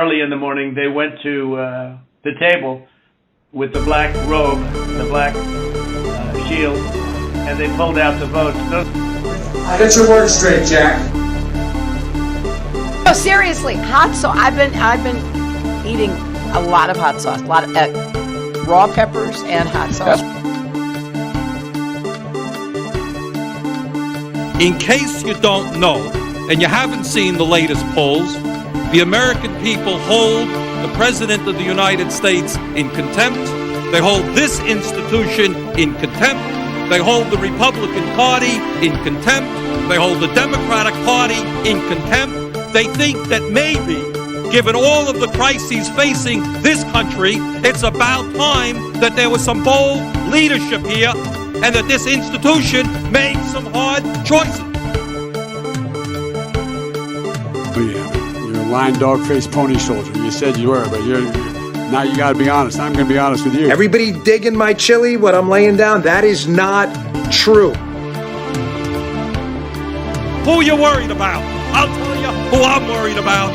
early in the morning, they went to the table with the black robe, the black shield, and they pulled out the votes. Get your words straight, Jack. No, seriously, hot sauce. I've been eating a lot of hot sauce, a lot of raw peppers and hot sauce. In case you don't know, and you haven't seen the latest polls, the American people hold the President of the United States in contempt. They hold this institution in contempt. They hold the Republican Party in contempt. They hold the Democratic Party in contempt. They think that maybe, given all of the crises facing this country, it's about time that there was some bold leadership here and that this institution made some hard choices. Oh yeah, you're a lying dog-faced pony soldier. You said you were, but now you gotta be honest. I'm gonna be honest with you. Everybody digging my chili, what I'm laying down, that is not true. Who are you worried about? I'll tell you who I'm worried about.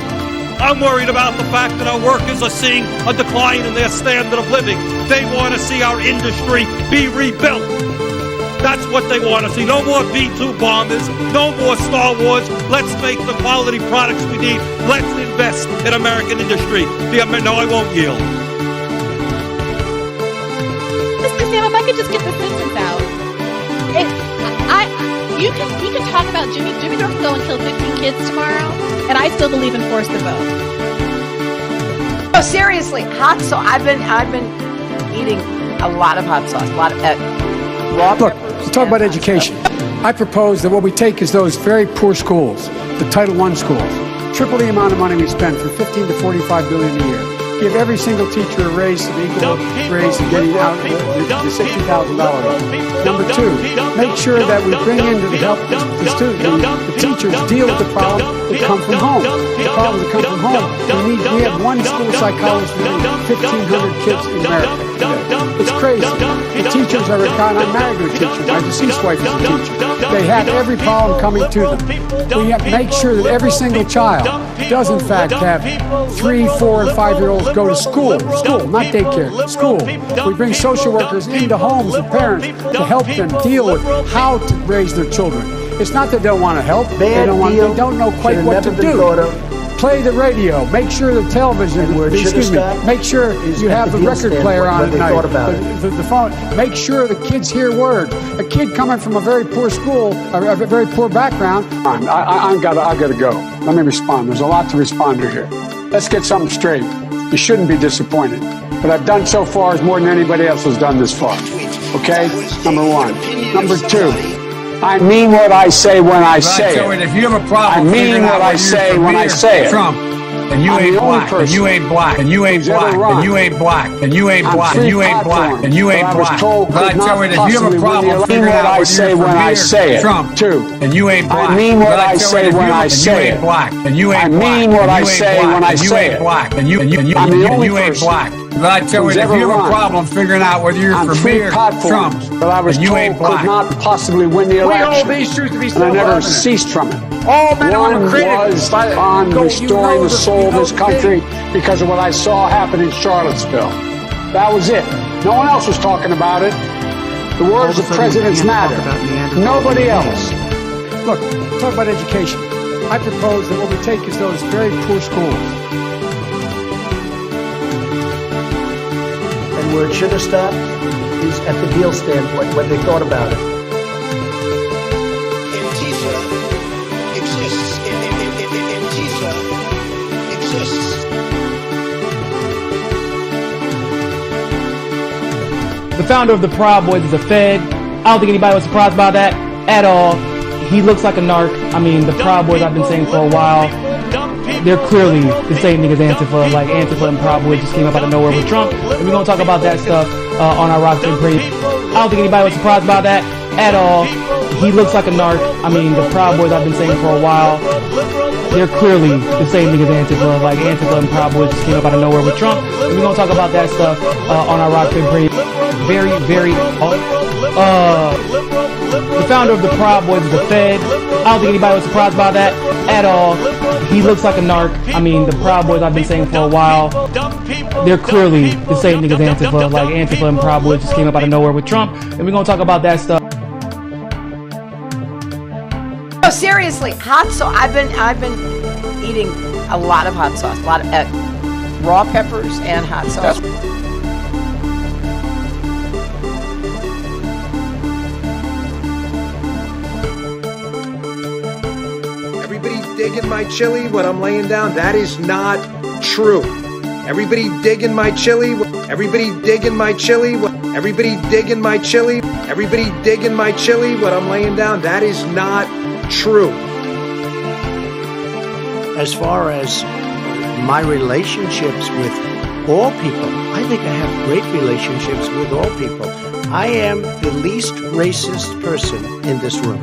I'm worried about the fact that our workers are seeing a decline in their standard of living. They want to see our industry be rebuilt. That's what they want to see. No more B-2 bombers, no more Star Wars. Let's make the quality products we need. Let's invest in American industry. No, I won't yield. Mr. Sam, if I could just get the sentence out. We can talk about Jimmy Dore can go and kill 15 kids tomorrow, and I still believe in force the vote. No, seriously, hot sauce. I've been eating a lot of hot sauce, a lot of raw Look, peppers. to talk about education, I propose that what we take is those very poor schools, the Title I schools, triple the amount of money we spend for $15 to $45 billion a year. Give every single teacher a raise to the equal raise to getting out the $60,000. Number two, make sure that we bring in to help the students, the teachers deal with the problems that come from home. The problems that come from home. We have one school psychologist for 1,500 kids in America today. It's crazy. The teachers are retired. I'm married to a teacher. My deceased wife is a teacher. They have every problem coming to them. We have to make sure that every single child does in fact have 3, 4, and 5-year-olds go to school, not daycare, school. We bring social workers into homes with parents to help them deal with how to raise their children. It's not that they don't want to help, they don't know quite what to do. Play the radio, make sure the television, make sure you have the record player on at night, the phone, make sure the kids hear word. A kid coming from a very poor school, a very poor background, I've got to go. Let me respond. There's a lot to respond to here. Let's get something straight. You shouldn't be disappointed. What I've done so far is more than anybody else has done this far. Okay? Number one. Number two, I mean what I say when I say it. If you have a problem, I mean what I say when I say it. Trump, and you ain't black, and you ain't black, and you ain't black, and you ain't black, and you ain't black, and you ain't black, and you ain't black. But I tell you, if you have a problem figuring out what I say when I say it, Trump, too, and you ain't black. I mean what I say when I say it. And you ain't black, I mean what I say when I say it. And you ain't black. But I tell you, if you have a problem figuring out whether you're for me or Trump, but I was you ain't black. Could not possibly win the election. We hold these truths to be and I never ceased from it. All men One are created was on restoring the soul of this country because of what I saw happen in Charlottesville. That was it. No one else was talking about it. The words of presidents matter. Nobody else. Look, talk about education. I propose that what we take is those very poor schools. And where it should have stopped is at the deal standpoint, when they thought about it. Antifa exists. Antifa exists. The founder of the Proud Boys is a Fed. I don't think anybody was surprised by that at all. He looks like a narc. I mean, the Proud Boys I've been saying for a while, they're clearly the same thing as Antifa. Like, Antifa and Proud Boys just came up out of nowhere with Trump. And we're going to talk about that stuff on our Rockford Parade. I don't think anybody was surprised by that at all. He looks like a narc. I mean, the Proud Boys I've been saying for a while, they're clearly the same thing as Antifa. Like, Antifa and Proud Boys just came up out of nowhere with Trump. And we're going to talk about that stuff on our Rockford Parade. Very, very... the founder of the Proud Boys is a Fed. I don't think anybody was surprised by that at all. He looks like a narc. I mean, the Proud Boys I've been saying for a while, they're clearly the same niggas as Antifa. Like, Antifa and Proud Boys just came up out of nowhere with Trump, and we're gonna talk about that stuff. No, seriously, hot sauce. I've been eating a lot of hot sauce, a lot of raw peppers and hot sauce. Everybody digging my chili when I'm laying down. That is not true. Everybody digging my chili. Everybody digging my chili. Everybody digging my chili. Everybody digging my chili when I'm laying down. That is not true. As far as my relationships with all people, I think I have great relationships with all people. I am the least racist person in this room.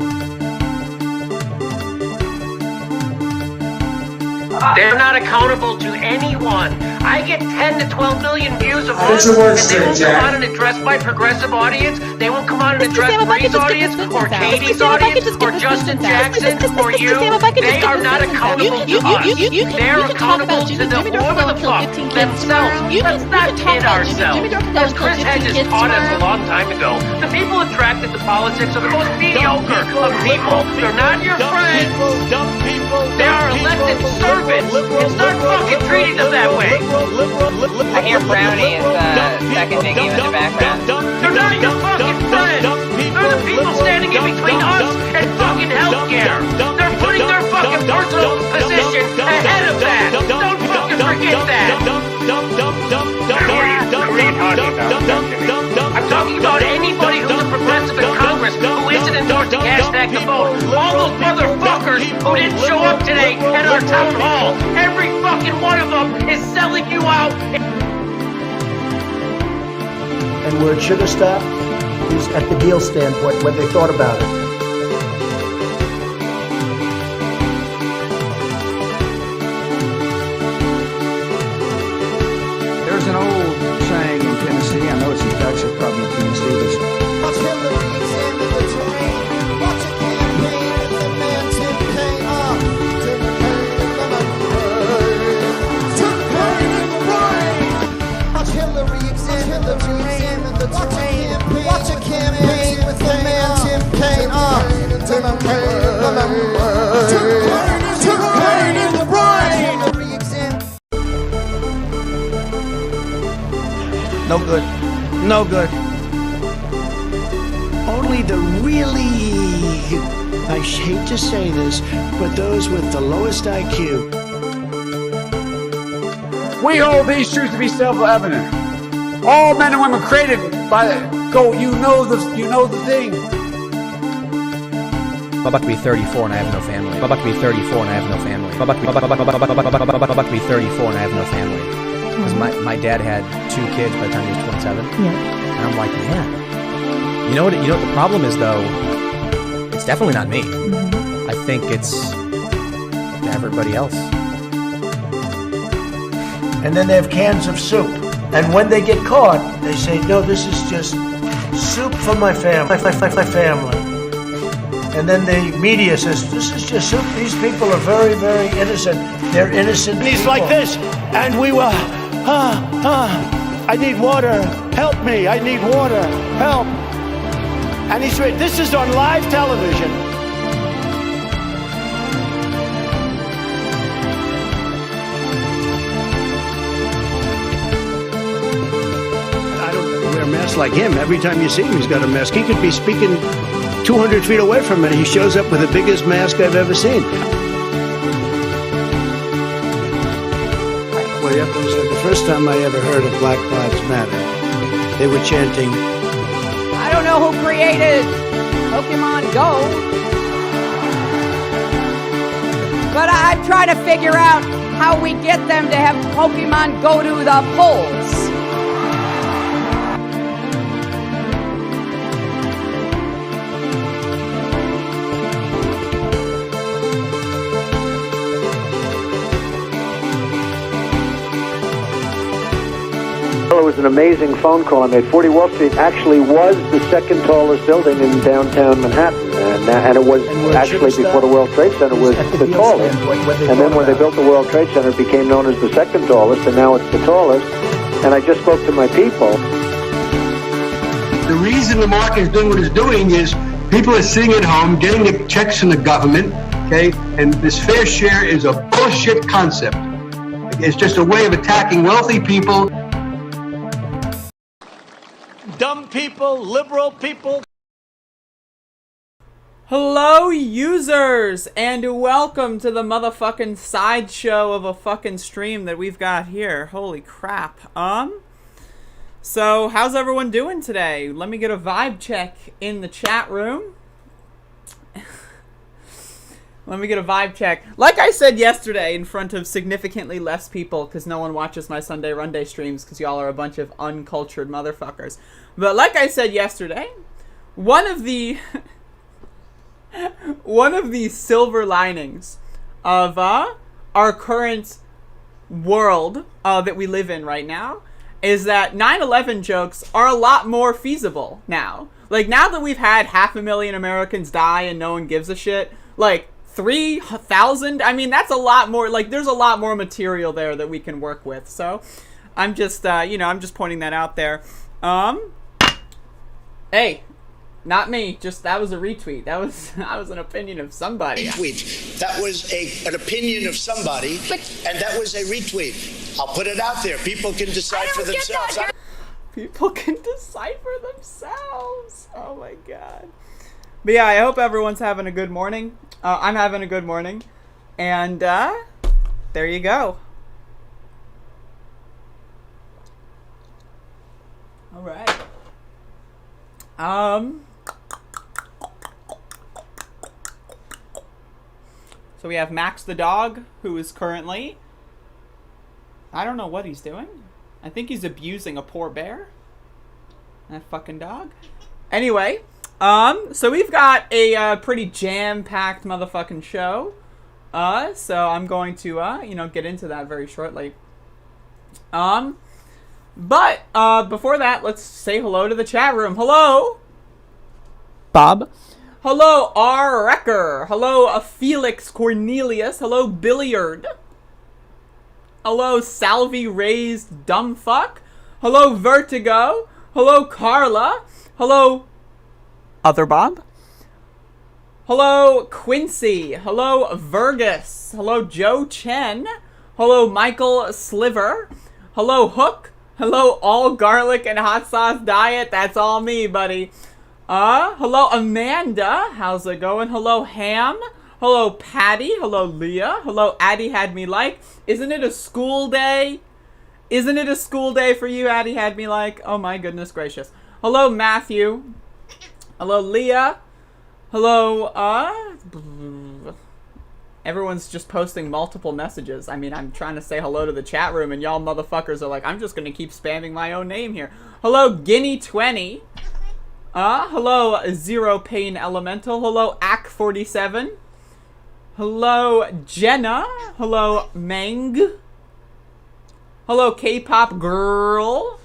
They're not accountable to anyone. I get 10 to 12 million views a month, That's a word and they straight, won't Jack. come out and address my progressive audience. They won't come out and address Bree's audience, or Katie's audience, or Justin Jackson, or you. They are not accountable to us. They're accountable to whoever the fuck themselves. Let's not kid ourselves. As Chris Hedges taught us a long time ago, the people attracted to politics are the most mediocre of people. They're not your friends. They are elected servants. It's not fucking treating them that way. I hear Brownie is seconding you in the background. They're not your fucking friends. They're the people standing in between us and fucking healthcare. They're putting their fucking personal position ahead of that. Don't fucking forget that. I'm talking about anybody who's a progressive in Congress who isn't endorsing hashtag the vote. All those motherfuckers who didn't show up today at our town hall. Every fucking one of them is selling you out. And where it should have stopped is at the deal standpoint when they thought about it. There's an old saying in Tennessee, I know it's in Texas, probably in Tennessee, Watch a campaign with the man Tim Kaine. Tim Kaine in the brain. no good. No good. Only the really, I hate to say this, but those with the lowest IQ. We hold these truths to be self-evident. All men and women created by you know the thing. I'm about to be 34 and I have no family. I'm about to be 34 and I have no family. I'm about to be 34 and I have no family. Because my dad had 2 kids by the time he was 27. Yeah. And I'm like, man. You know what the problem is though? It's definitely not me. I think it's everybody else. And then they have cans of soup. And when they get caught, they say, no, this is just soup for my family. My family. And then the media says, this is just soup. These people are very, very innocent. They're innocent. And he's like this. And we were, I need water. Help me. I need water. Help. And he's right. This is on live television. Like him, every time you see him, he's got a mask. He could be speaking 200 feet away from it. He shows up with the biggest mask I've ever seen. Well, you have to understand, the first time I ever heard of Black Lives Matter, they were chanting, I don't know who created Pokemon Go, but I'm trying to figure out how we get them to have Pokemon go to the polls. Was was an amazing phone call I made. 40 Wall Street actually was the second tallest building in downtown Manhattan, and it was actually before the World Trade Center was the tallest. And then when they built the World Trade Center, it became known as the second tallest, and now it's the tallest. And I just spoke to my people. The reason the market is doing what it's doing is people are sitting at home getting the checks from the government, okay? And this fair share is a bullshit concept. It's just a way of attacking wealthy people. Dumb people, liberal people. Hello, users, and welcome to the motherfucking sideshow of a fucking stream that we've got here. Holy crap. So, how's everyone doing today? Let me get a vibe check in the chat room. Let me get a vibe check. Like I said yesterday in front of significantly less people, because no one watches my Sunday Runday streams because y'all are a bunch of uncultured motherfuckers. But like I said yesterday, one of the silver linings of our current world that we live in right now is that 9/11 jokes are a lot more feasible now. Like, now that we've had 500,000 Americans die and no one gives a shit, like, 3,000, I mean, that's a lot more. Like, there's a lot more material there that we can work with. So I'm just I'm just pointing that out there. Hey, not me, just that was a retweet. That was an opinion of somebody. Retweet. That was an opinion of somebody, and that was a retweet. I'll put it out there. People can decide for themselves. People can decide for themselves. Oh my god. But yeah, I hope everyone's having a good morning. I'm having a good morning. And there you go. All right. So we have Max the dog, who is currently, I don't know what he's doing. I think he's abusing a poor bear. That fucking dog. Anyway, so we've got a pretty jam-packed motherfucking show. So I'm going to, get into that very shortly. But before that, let's say hello to the chat room. Hello, Bob. Hello, R. Wrecker. Hello, Felix Cornelius. Hello, Billiard. Hello, Salvi Raised Dumbfuck. Hello, Vertigo. Hello, Carla. Hello, Other Bob. Hello, Quincy. Hello, Vergus. Hello, Joe Chen. Hello, Michael Sliver. Hello, Hook. Hello, All Garlic and Hot Sauce Diet. That's all me, buddy. Hello, Amanda. How's it going? Hello, Ham. Hello, Patty. Hello, Leah. Hello, Addie Had Me Like. Isn't it a school day? Isn't it a school day for you, Addie Had Me Like? Oh my goodness gracious. Hello, Matthew. Hello, Leah. Hello, everyone's just posting multiple messages. I mean, I'm trying to say hello to the chat room, and y'all motherfuckers are like, I'm just gonna keep spamming my own name here. Hello, Guinea20. Hello, Zero Pain Elemental. Hello, Ack47. Hello, Jenna. Hello, Mang. Hello, K-pop girl.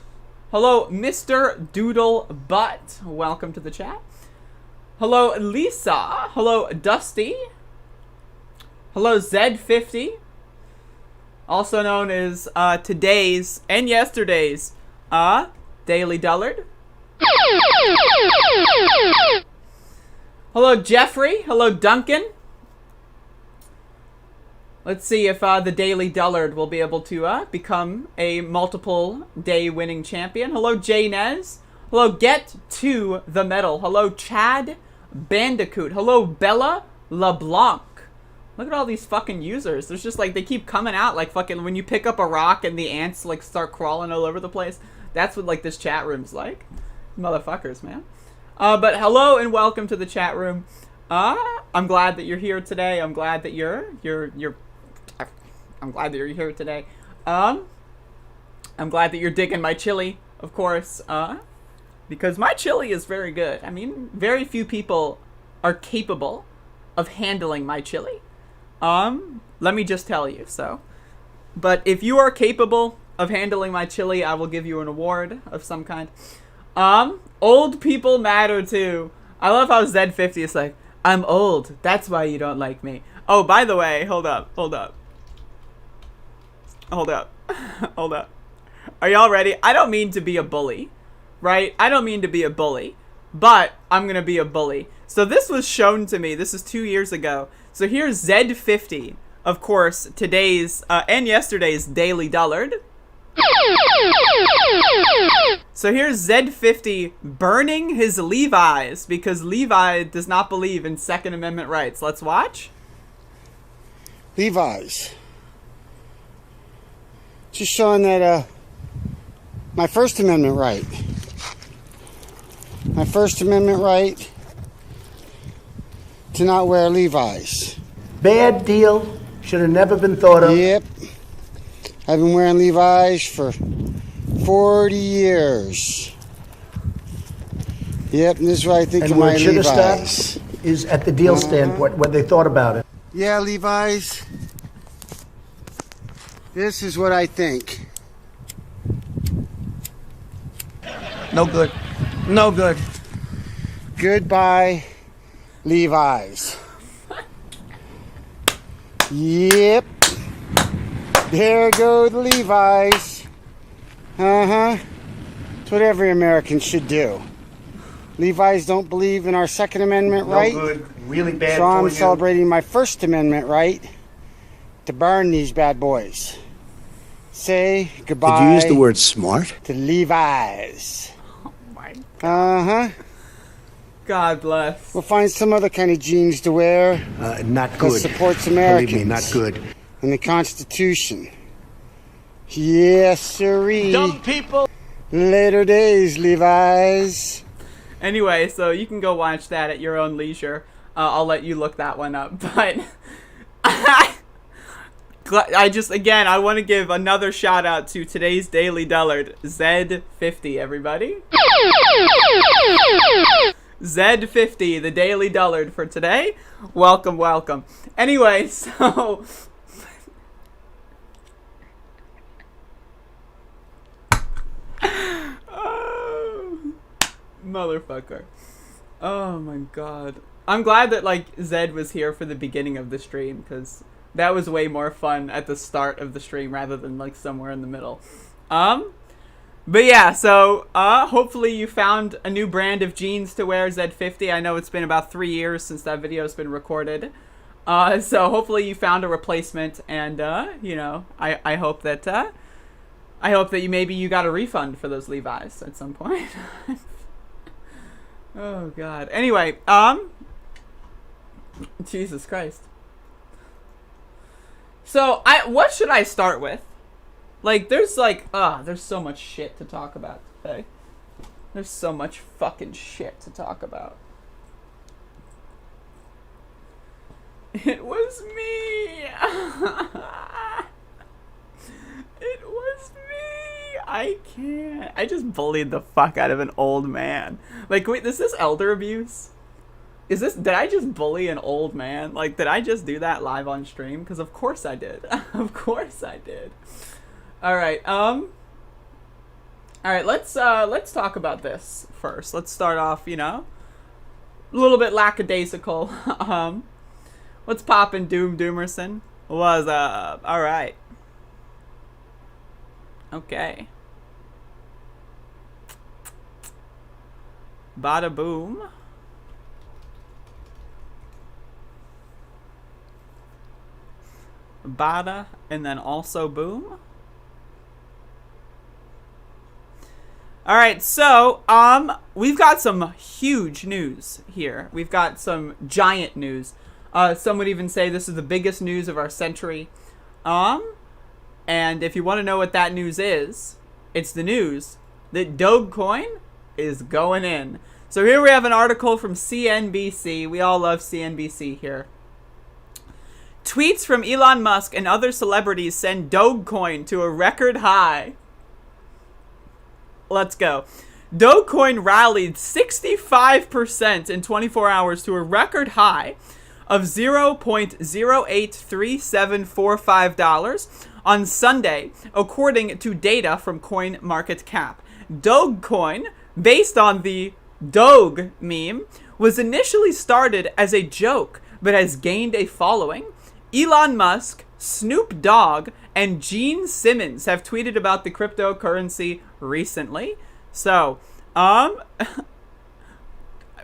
Hello, Mr. Doodle Butt. Welcome to the chat. Hello, Lisa. Hello, Dusty. Hello, Zed50. Also known as today's and yesterday's Daily Dullard. Hello, Jeffrey. Hello, Duncan. Let's see if the Daily Dullard will be able to become a multiple day winning champion. Hello, Jaynez. Hello, Get to the Metal. Hello, Chad Bandicoot. Hello, Bella LeBlanc. Look at all these fucking users. There's just like, they keep coming out like fucking, when you pick up a rock and the ants like start crawling all over the place. That's what like this chat room's like. Motherfuckers, man. But hello and welcome to the chat room. I'm glad that you're here today. I'm glad that I'm glad that you're here today. I'm glad that you're digging my chili, of course, because my chili is very good. I mean, very few people are capable of handling my chili. Let me just tell you, so. But if you are capable of handling my chili, I will give you an award of some kind. Old people matter too. I love how Z50 is like, I'm old. That's why you don't like me. Oh, by the way, hold up. Are y'all ready? I don't mean to be a bully, right? I don't mean to be a bully, but I'm gonna be a bully. So this was shown to me. This is 2 years ago. So here's Z50, of course, today's and yesterday's Daily Dullard. So here's Z50 burning his Levi's because Levi does not believe in Second Amendment rights. Let's watch. Levi's. Just showing that my First Amendment right. My First Amendment right to not wear Levi's. Bad deal. Should have never been thought of. Yep. I've been wearing Levi's for 40 years. Yep, and this is what I think of my Levi's. And where it should have stopped is at the deal standpoint when they thought about it. Yeah, Levi's. This is what I think. No good. No good. Goodbye, Levi's. Yep. There go the Levi's. It's what every American should do. Levi's don't believe in our Second Amendment right. Good. Really bad. So I'm celebrating my First Amendment right to burn these bad boys. Say goodbye. Did you use the word smart? To Levi's. Oh my God. God bless. We'll find some other kind of jeans to wear. Not that good. supports Americans. Believe me, not good. And the Constitution. Yes, sirree. Dumb people. Later days, Levi's. Anyway, so you can go watch that at your own leisure. I'll let you look that one up. But I want to give another shout out to today's Daily Dullard, Z50, everybody. Z50, the Daily Dullard for today. Welcome, welcome. Anyway, so... Motherfucker. Oh my God. I'm glad that like Zed was here for the beginning of the stream because that was way more fun at the start of the stream rather than like somewhere in the middle. But yeah, so hopefully you found a new brand of jeans to wear, Z50. I know it's been about 3 years since that video's been recorded. So hopefully you found a replacement and you know, I hope that you got a refund for those Levi's at some point. Oh God. Anyway, Jesus Christ. So what should I start with? Like there's so much shit to talk about today. There's so much fucking shit to talk about. It was me. It was me. I can't. I just bullied the fuck out of an old man. Like, wait, is this elder abuse? Did I just bully an old man? Like, did I just do that live on stream? Because of course I did. Of course I did. Alright, alright, let's talk about this first. Let's start off, you know, a little bit lackadaisical. What's poppin', Doomerson? What's up? Alright. Okay. Bada boom. Bada and then also boom. Alright, so, we've got some huge news here. We've got some giant news. Some would even say this is the biggest news of our century. And if you want to know what that news is, it's the news that Dogecoin is going in. So here we have an article from CNBC. We all love CNBC here. Tweets from Elon Musk and other celebrities send Dogecoin to a record high. Let's go. Dogecoin rallied 65% in 24 hours to a record high of $0.083745 on Sunday, according to data from CoinMarketCap. Dogecoin, based on the Doge meme, was initially started as a joke, but has gained a following. Elon Musk, Snoop Dogg, and Gene Simmons have tweeted about the cryptocurrency recently. So,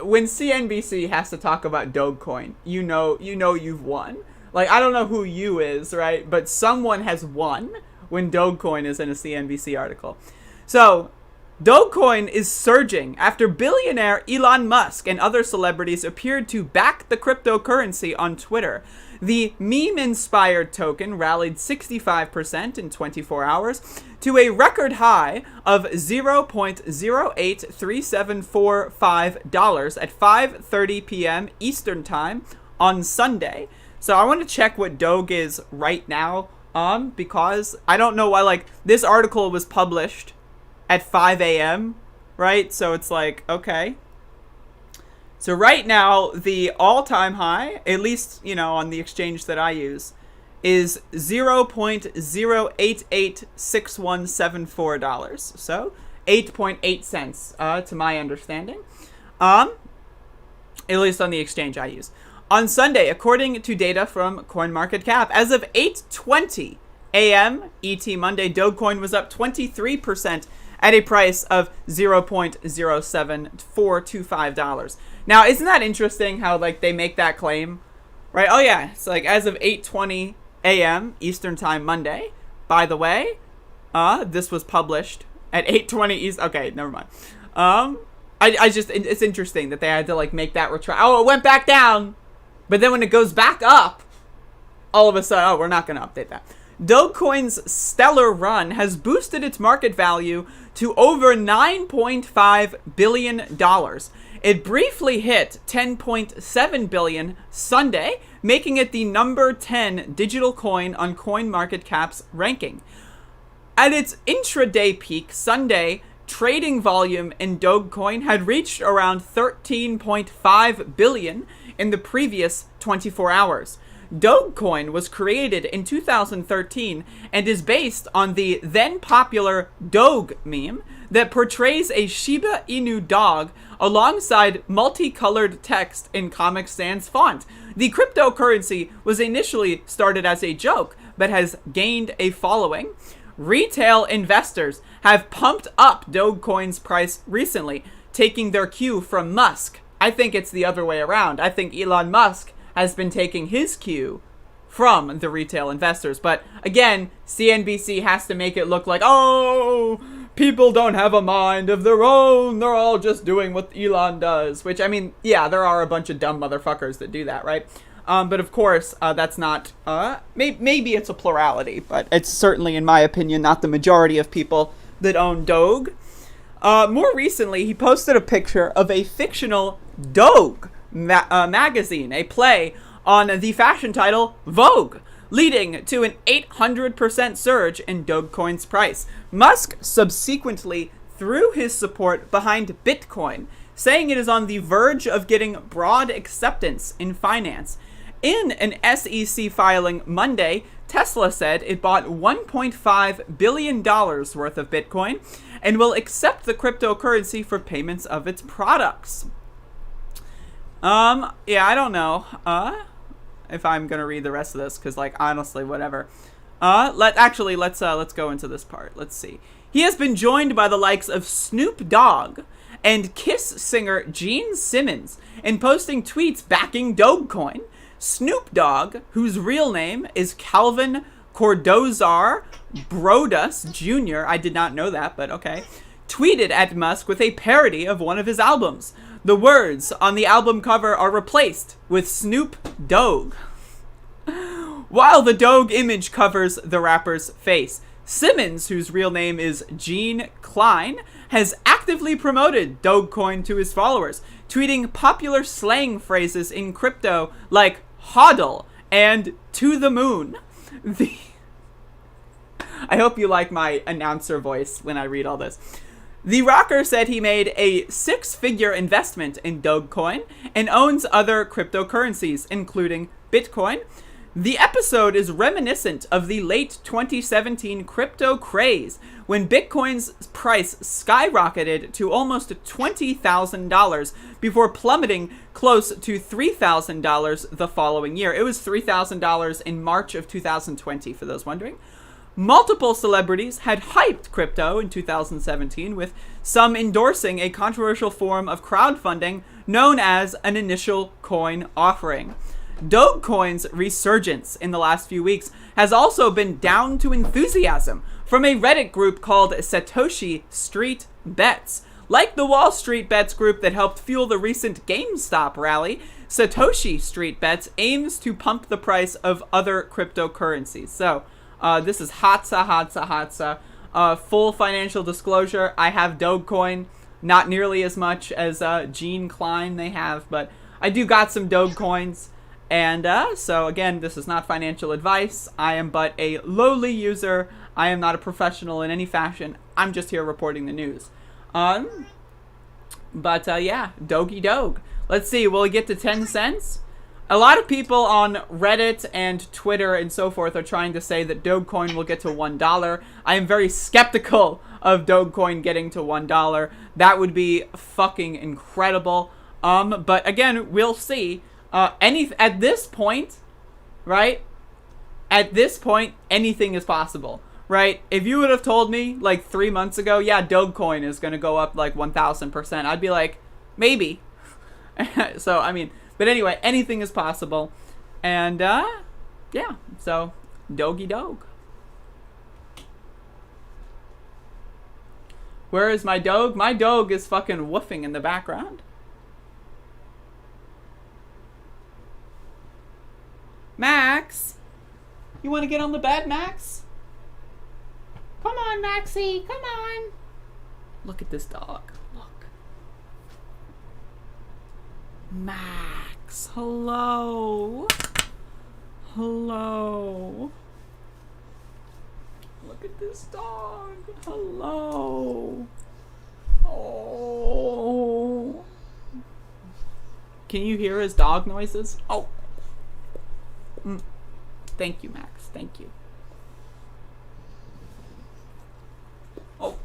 when CNBC has to talk about Dogecoin, you know you've won. Like, I don't know who you is, right? But someone has won when Dogecoin is in a CNBC article. So, Dogecoin is surging after billionaire Elon Musk and other celebrities appeared to back the cryptocurrency on Twitter. The meme-inspired token rallied 65% in 24 hours to a record high of $0.083745 at 5:30 p.m. Eastern Time on Sunday. So I want to check what Doge is right now, because I don't know why, like, this article was published at 5 a.m., right? So it's like, okay. So right now, the all-time high, at least, on the exchange that I use, is $0.0886174. So 8.8 cents, to my understanding. At least on the exchange I use. On Sunday, according to data from CoinMarketCap, as of 8:20 a.m. ET Monday, Dogecoin was up 23% at a price of $0.07425. Now, isn't that interesting how, like, they make that claim, right? Oh, yeah, it's like as of 8:20 a.m. Eastern Time Monday. By the way, this was published at 8:20 East. Okay, never mind. It's interesting that they had to, like, make that retract. Oh, it went back down. But then when it goes back up, all of a sudden, we're not going to update that. Dogecoin's stellar run has boosted its market value to over $9.5 billion. It briefly hit $10.7 billion Sunday, making it the number 10 digital coin on CoinMarketCap's ranking. At its intraday peak Sunday, trading volume in Dogecoin had reached around $13.5 billion in the previous 24 hours. Dogecoin was created in 2013 and is based on the then popular Doge meme that portrays a Shiba Inu dog alongside multicolored text in Comic Sans font. The cryptocurrency was initially started as a joke, but has gained a following. Retail investors have pumped up Dogecoin's price recently, taking their cue from Musk. I think it's the other way around. I think Elon Musk has been taking his cue from the retail investors. But again, CNBC has to make it look like, oh, people don't have a mind of their own. They're all just doing what Elon does. Which, I mean, yeah, there are a bunch of dumb motherfuckers that do that, right? But of course, that's not, maybe it's a plurality, but it's certainly, in my opinion, not the majority of people that own Doge. More recently, he posted a picture of a fictional Doge magazine, a play on the fashion title Vogue, leading to an 800% surge in Dogecoin's price. Musk subsequently threw his support behind Bitcoin, saying it is on the verge of getting broad acceptance in finance. In an SEC filing Monday, Tesla said it bought $1.5 billion worth of Bitcoin and will accept the cryptocurrency for payments of its products. Yeah, I don't know, if I'm gonna read the rest of this, because, like, honestly, whatever. Let's go into this part. Let's see. He has been joined by the likes of Snoop Dogg and Kiss singer Gene Simmons in posting tweets backing Dogecoin. Snoop Dogg, whose real name is Calvin Cordozar Broadus Jr., I did not know that, but okay, tweeted at Musk with a parody of one of his albums. The words on the album cover are replaced with Snoop Dogg, while the Dogg image covers the rapper's face. Simmons, whose real name is Gene Klein, has actively promoted Dogecoin to his followers, tweeting popular slang phrases in crypto like hodl and to the moon. I hope you like my announcer voice when I read all this. The rocker said he made a 6-figure investment in Dogecoin and owns other cryptocurrencies, including Bitcoin. The episode is reminiscent of the late 2017 crypto craze, when Bitcoin's price skyrocketed to almost $20,000 before plummeting close to $3,000 the following year. It was $3,000 in March of 2020, for those wondering. Multiple celebrities had hyped crypto in 2017, with some endorsing a controversial form of crowdfunding known as an initial coin offering. Dogecoin's resurgence in the last few weeks has also been down to enthusiasm from a Reddit group called Satoshi Street Bets. Like the Wall Street Bets group that helped fuel the recent GameStop rally, Satoshi Street Bets aims to pump the price of other cryptocurrencies. So, this is Hatsa. Full financial disclosure, I have Dogecoin, not nearly as much as Gene Klein they have, but I do got some Dogecoins. And so again, this is not financial advice. I am but a lowly user. I am not a professional in any fashion. I'm just here reporting the news. But yeah, Doge. Let's see, will it get to 10 cents? A lot of people on Reddit and Twitter and so forth are trying to say that Dogecoin will get to $1. I am very skeptical of Dogecoin getting to $1. That would be fucking incredible. But again, we'll see. At this point, right? At this point, anything is possible, right? If you would have told me like 3 months ago, yeah, Dogecoin is going to go up like 1,000%, I'd be like, maybe. So, I mean, but anyway, anything is possible. And, yeah, so, Doge. Where is my Doge? My Doge is fucking woofing in the background. Max, you want to get on the bed, Max? Come on, Maxie, come on. Look at this dog. Look. Max, hello. Hello. Look at this dog. Hello. Oh. Can you hear his dog noises? Oh. Thank you, Max. Thank you. Oh.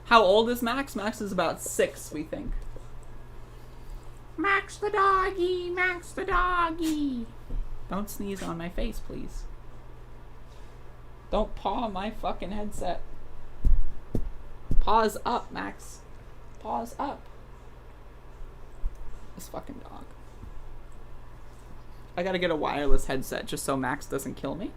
How old is Max? Max is about 6, we think. Max the doggy, Max the doggy. Don't sneeze on my face, please. Don't paw my fucking headset. Paws up, Max. Paws up. This fucking dog. I gotta get a wireless headset just so Max doesn't kill me.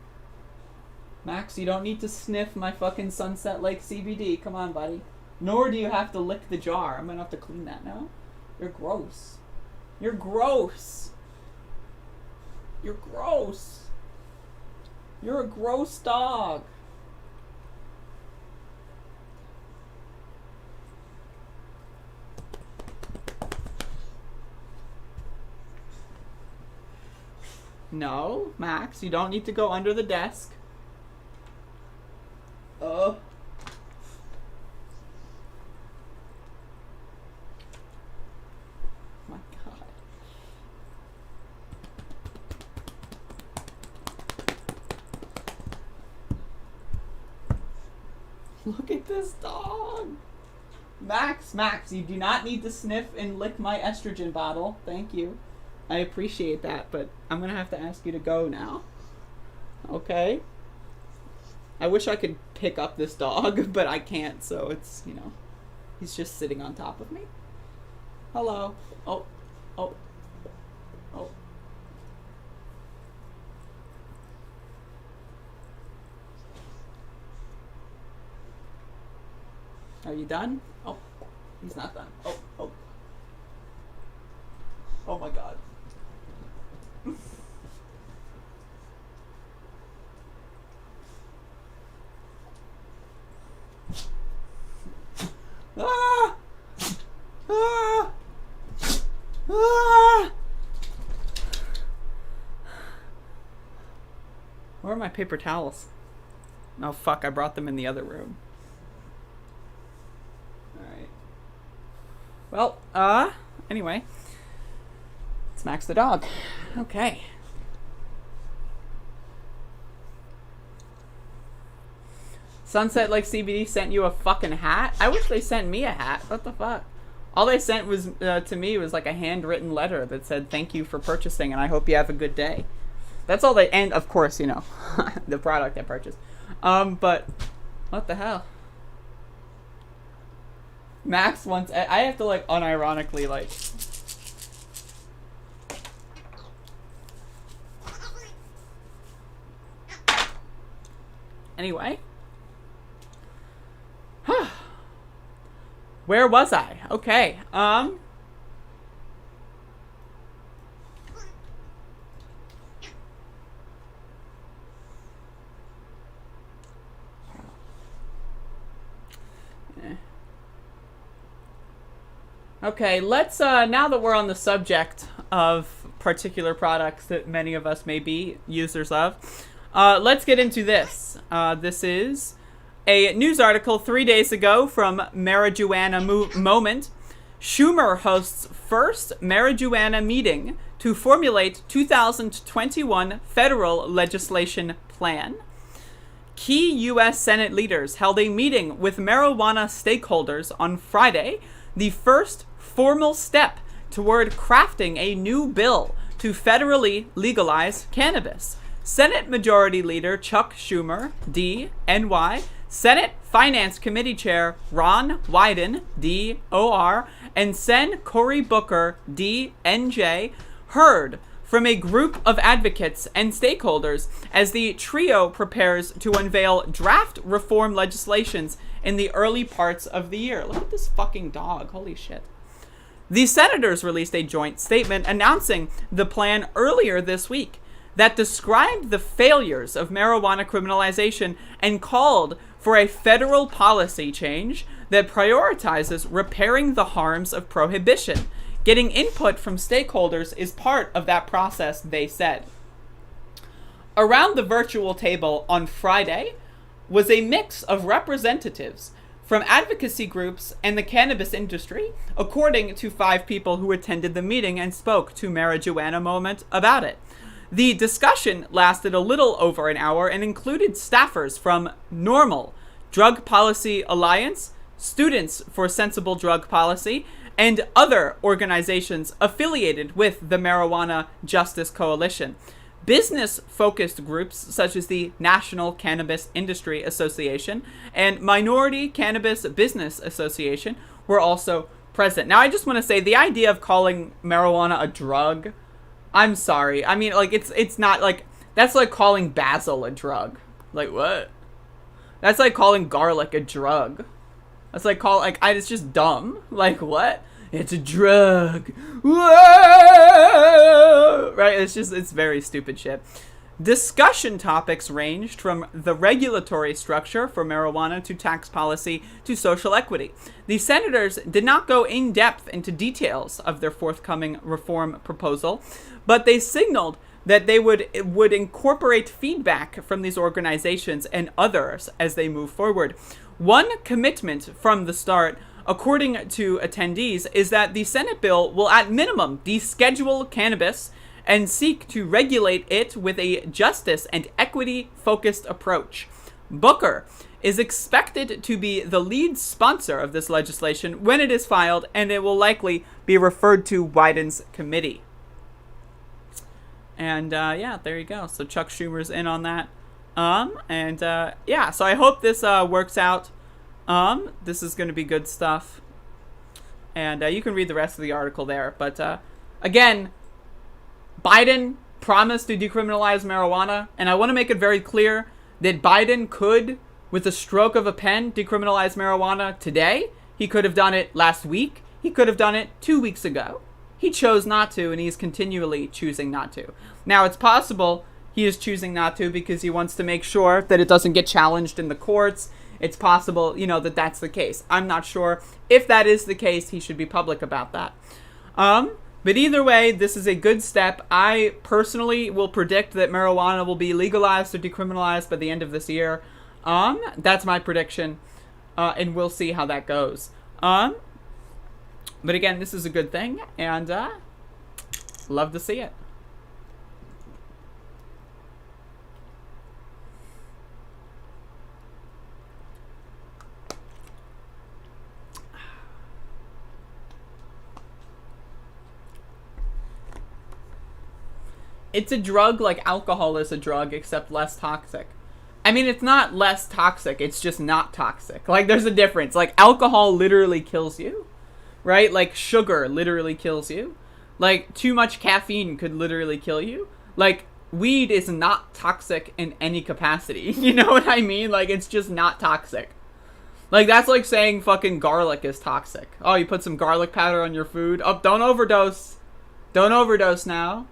Max, you don't need to sniff my fucking Sunset Lake CBD. Come on, buddy. Nor do you have to lick the jar. I'm gonna have to clean that now. You're gross. You're gross. You're gross. You're a gross dog. No, Max, you don't need to go under the desk. Oh. My God. Look at this dog. Max, you do not need to sniff and lick my estrogen bottle. Thank you. I appreciate that, but I'm going to have to ask you to go now. Okay? I wish I could pick up this dog, but I can't, so it's, you know, he's just sitting on top of me. Hello. Oh. Are you done? Oh, he's not done. Oh. Oh my God. Ah! Ah! Ah! Where are my paper towels? Oh fuck, I brought them in the other room. Alright. Well, anyway. It's Max the dog. Okay. Sunset Lake CBD sent you a fucking hat? I wish they sent me a hat. What the fuck? All they sent was to me was like a handwritten letter that said, thank you for purchasing and I hope you have a good day. That's all they, and of course, you know, the product I purchased. But what the hell? Max wants, I have to like unironically like. Anyway. Where was I? Okay. Okay, let's, now that we're on the subject of particular products that many of us may be users of, let's get into this. This is a news article 3 days ago from Marijuana Moment. Schumer hosts first marijuana meeting to formulate 2021 federal legislation plan. Key U.S. Senate leaders held a meeting with marijuana stakeholders on Friday, the first formal step toward crafting a new bill to federally legalize cannabis. Senate Majority Leader Chuck Schumer, D.N.Y., Senate Finance Committee Chair Ron Wyden, D.O.R., and Sen. Cory Booker, D.N.J., heard from a group of advocates and stakeholders as the trio prepares to unveil draft reform legislations in the early parts of the year. Look at this fucking dog. Holy shit. The senators released a joint statement announcing the plan earlier this week that described the failures of marijuana criminalization and called for a federal policy change that prioritizes repairing the harms of prohibition. Getting input from stakeholders is part of that process, they said. Around the virtual table on Friday was a mix of representatives from advocacy groups and the cannabis industry, according to 5 people who attended the meeting and spoke to Marijuana Moment about it. The discussion lasted a little over an hour and included staffers from NORML, Drug Policy Alliance, Students for Sensible Drug Policy, and other organizations affiliated with the Marijuana Justice Coalition. Business-focused groups such as the National Cannabis Industry Association and Minority Cannabis Business Association were also present. Now, I just want to say the idea of calling marijuana a drug, I'm sorry. I mean, like, it's not like, that's like calling basil a drug. Like, what? That's like calling garlic a drug. That's like it's just dumb. Like, what? It's a drug. Whoa! Right? It's very stupid shit. Discussion topics ranged from the regulatory structure for marijuana to tax policy to social equity. The senators did not go in depth into details of their forthcoming reform proposal, but they signaled that they would incorporate feedback from these organizations and others as they move forward. One commitment from the start, according to attendees, is that the Senate bill will at minimum deschedule cannabis and seek to regulate it with a justice and equity-focused approach. Booker is expected to be the lead sponsor of this legislation when it is filed, and it will likely be referred to Wyden's committee. And yeah, there you go. So Chuck Schumer's in on that. Yeah, so I hope this works out. This is going to be good stuff. And you can read the rest of the article there. But again, Biden promised to decriminalize marijuana, and I want to make it very clear that Biden could, with a stroke of a pen, decriminalize marijuana today. He could have done it last week. He could have done it 2 weeks ago. He chose not to, and he's continually choosing not to. Now, it's possible he is choosing not to because he wants to make sure that it doesn't get challenged in the courts. It's possible, you know, that that's the case. I'm not sure. If that is the case, he should be public about that. But either way, this is a good step. I personally will predict that marijuana will be legalized or decriminalized by the end of this year. That's my prediction, and we'll see how that goes. But again, this is a good thing, and love to see it. It's a drug like alcohol is a drug, except less toxic. I mean, it's not less toxic, it's just not toxic. Like, there's a difference. Like, alcohol literally kills you, right? Like, sugar literally kills you. Like, too much caffeine could literally kill you. Like, weed is not toxic in any capacity. You know what I mean? Like, it's just not toxic. Like, that's like saying fucking garlic is toxic. Oh, you put some garlic powder on your food? Oh, don't overdose. Don't overdose now.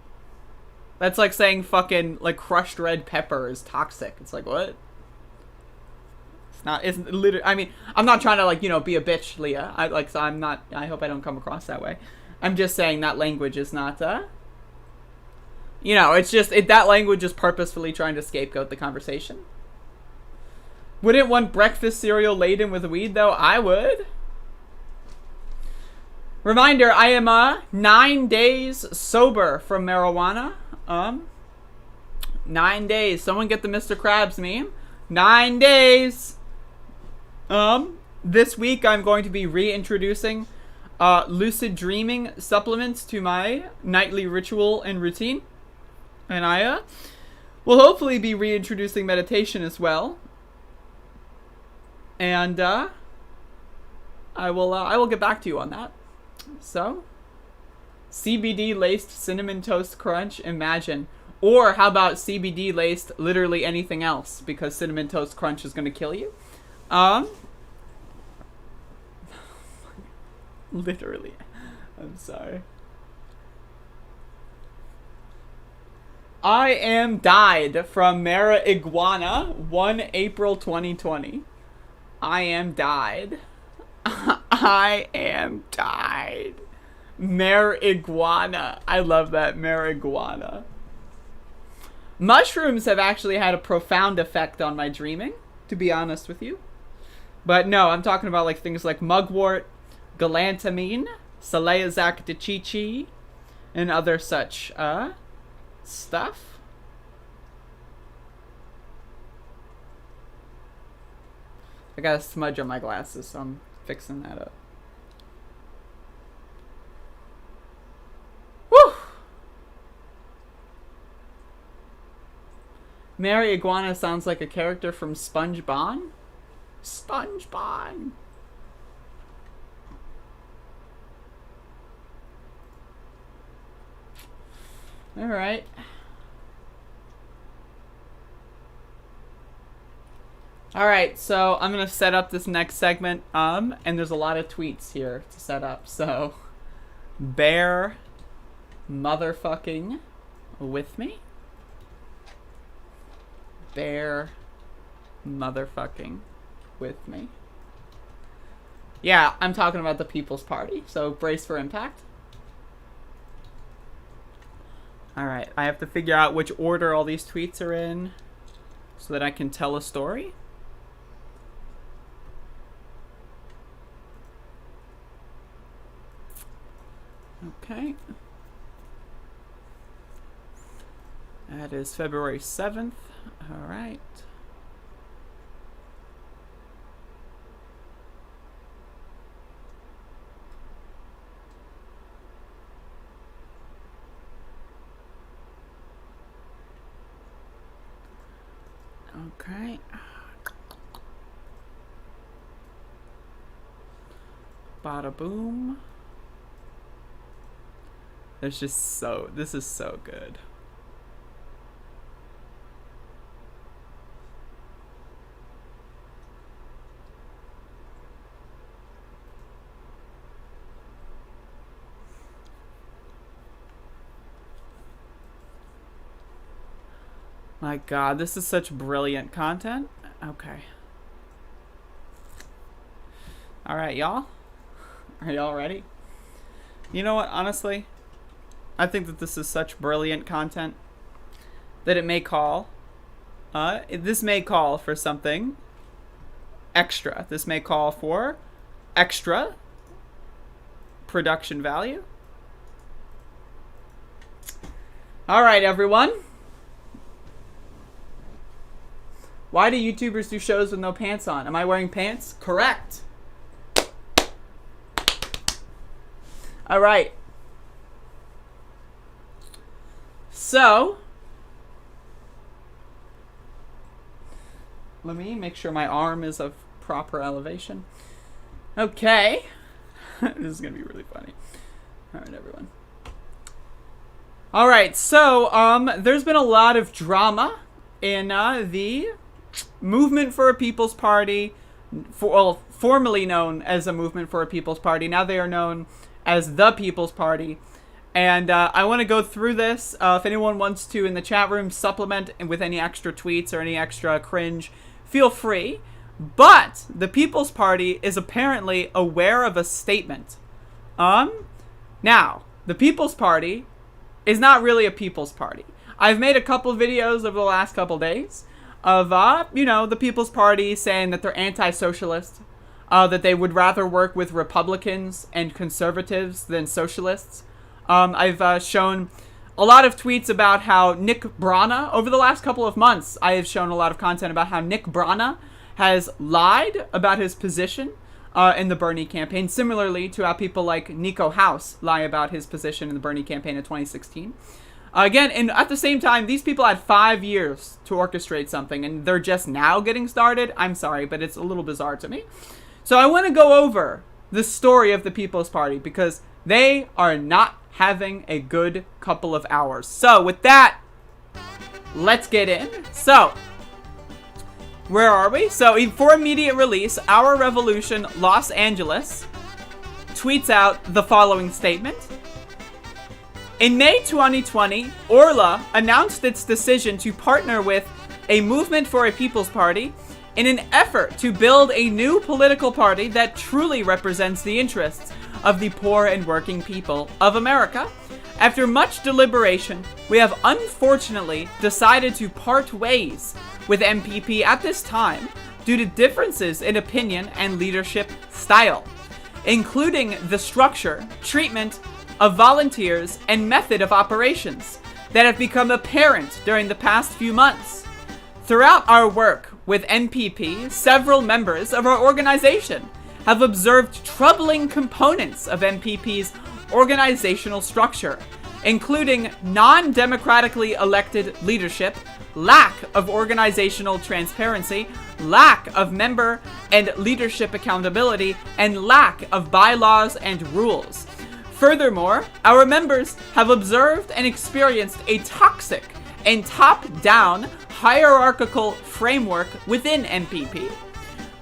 That's like saying fucking, like, crushed red pepper is toxic. It's like, what? It's not, it's literally, I mean, I'm not trying to, like, you know, be a bitch, Leah. I hope I don't come across that way. I'm just saying that language is not, you know, it's just, that language is purposefully trying to scapegoat the conversation. Wouldn't want breakfast cereal laden with weed, though? I would. Reminder, I am, 9 days sober from marijuana. 9 days. Someone get the Mr. Krabs meme. 9 days. This week I'm going to be reintroducing lucid dreaming supplements to my nightly ritual and routine. And I will hopefully be reintroducing meditation as well. And I will get back to you on that. So, CBD laced cinnamon toast crunch, imagine. Or how about CBD laced literally anything else, because cinnamon toast crunch is going to kill you. Literally. I'm sorry. I am died from Mara Iguana, 1 April 2020. I am died. I am died. Marijuana. I love that. Marijuana. Mushrooms have actually had a profound effect on my dreaming, to be honest with you. But no, I'm talking about like things like mugwort, galantamine, Saleazac de Chichi, and other such stuff. I got a smudge on my glasses, so I'm fixing that up. Woo! Mary Iguana sounds like a character from SpongeBob. SpongeBob. All right. All right, so I'm going to set up this next segment, and there's a lot of tweets here to set up, so bear motherfucking with me. Bear motherfucking with me. Yeah, I'm talking about the People's Party, so brace for impact. All right, I have to figure out which order all these tweets are in so that I can tell a story. Okay. That is February 7th. All right. Okay. Bada boom. There's just this is so good. My God, this is such brilliant content. Okay. All right, y'all. Are y'all ready? You know what, honestly? I think that this is such brilliant content that it may call, this may call for something extra. This may call for extra production value. All right, everyone. Why do YouTubers do shows with no pants on? Am I wearing pants? Correct. All right. So, let me make sure my arm is of proper elevation. Okay. This is going to be really funny. All right, everyone. All right, so there's been a lot of drama in the Movement for a People's Party, formerly known as a Movement for a People's Party. Now they are known as the People's Party. And I want to go through this. If anyone wants to, in the chat room, supplement with any extra tweets or any extra cringe, feel free. But the People's Party is apparently aware of a statement. Now, the People's Party is not really a People's Party. I've made a couple videos over the last couple days of, the People's Party saying that they're anti-socialist, that they would rather work with Republicans and conservatives than socialists. I've shown a lot of tweets about how Nick Brana, over the last couple of months, I have shown a lot of content about how Nick Brana has lied about his position in the Bernie campaign, similarly to how people like Nico House lie about his position in the Bernie campaign in 2016. Again, and at the same time, these people had 5 years to orchestrate something, and they're just now getting started. I'm sorry, but it's a little bizarre to me. So I want to go over the story of the People's Party, because they are not having a good couple of hours. So with that, let's get in. So, where are we? So, for immediate release, Our Revolution Los Angeles tweets out the following statement. In May 2020, Orla announced its decision to partner with a Movement for a People's Party in an effort to build a new political party that truly represents the interests of the poor and working people of America. After much deliberation, we have unfortunately decided to part ways with MPP at this time due to differences in opinion and leadership style, including the structure, treatment of volunteers, and method of operations that have become apparent during the past few months. Throughout our work with MPP, several members of our organization have observed troubling components of MPP's organizational structure, including non-democratically elected leadership, lack of organizational transparency, lack of member and leadership accountability, and lack of bylaws and rules. Furthermore, our members have observed and experienced a toxic and top-down hierarchical framework within MPP,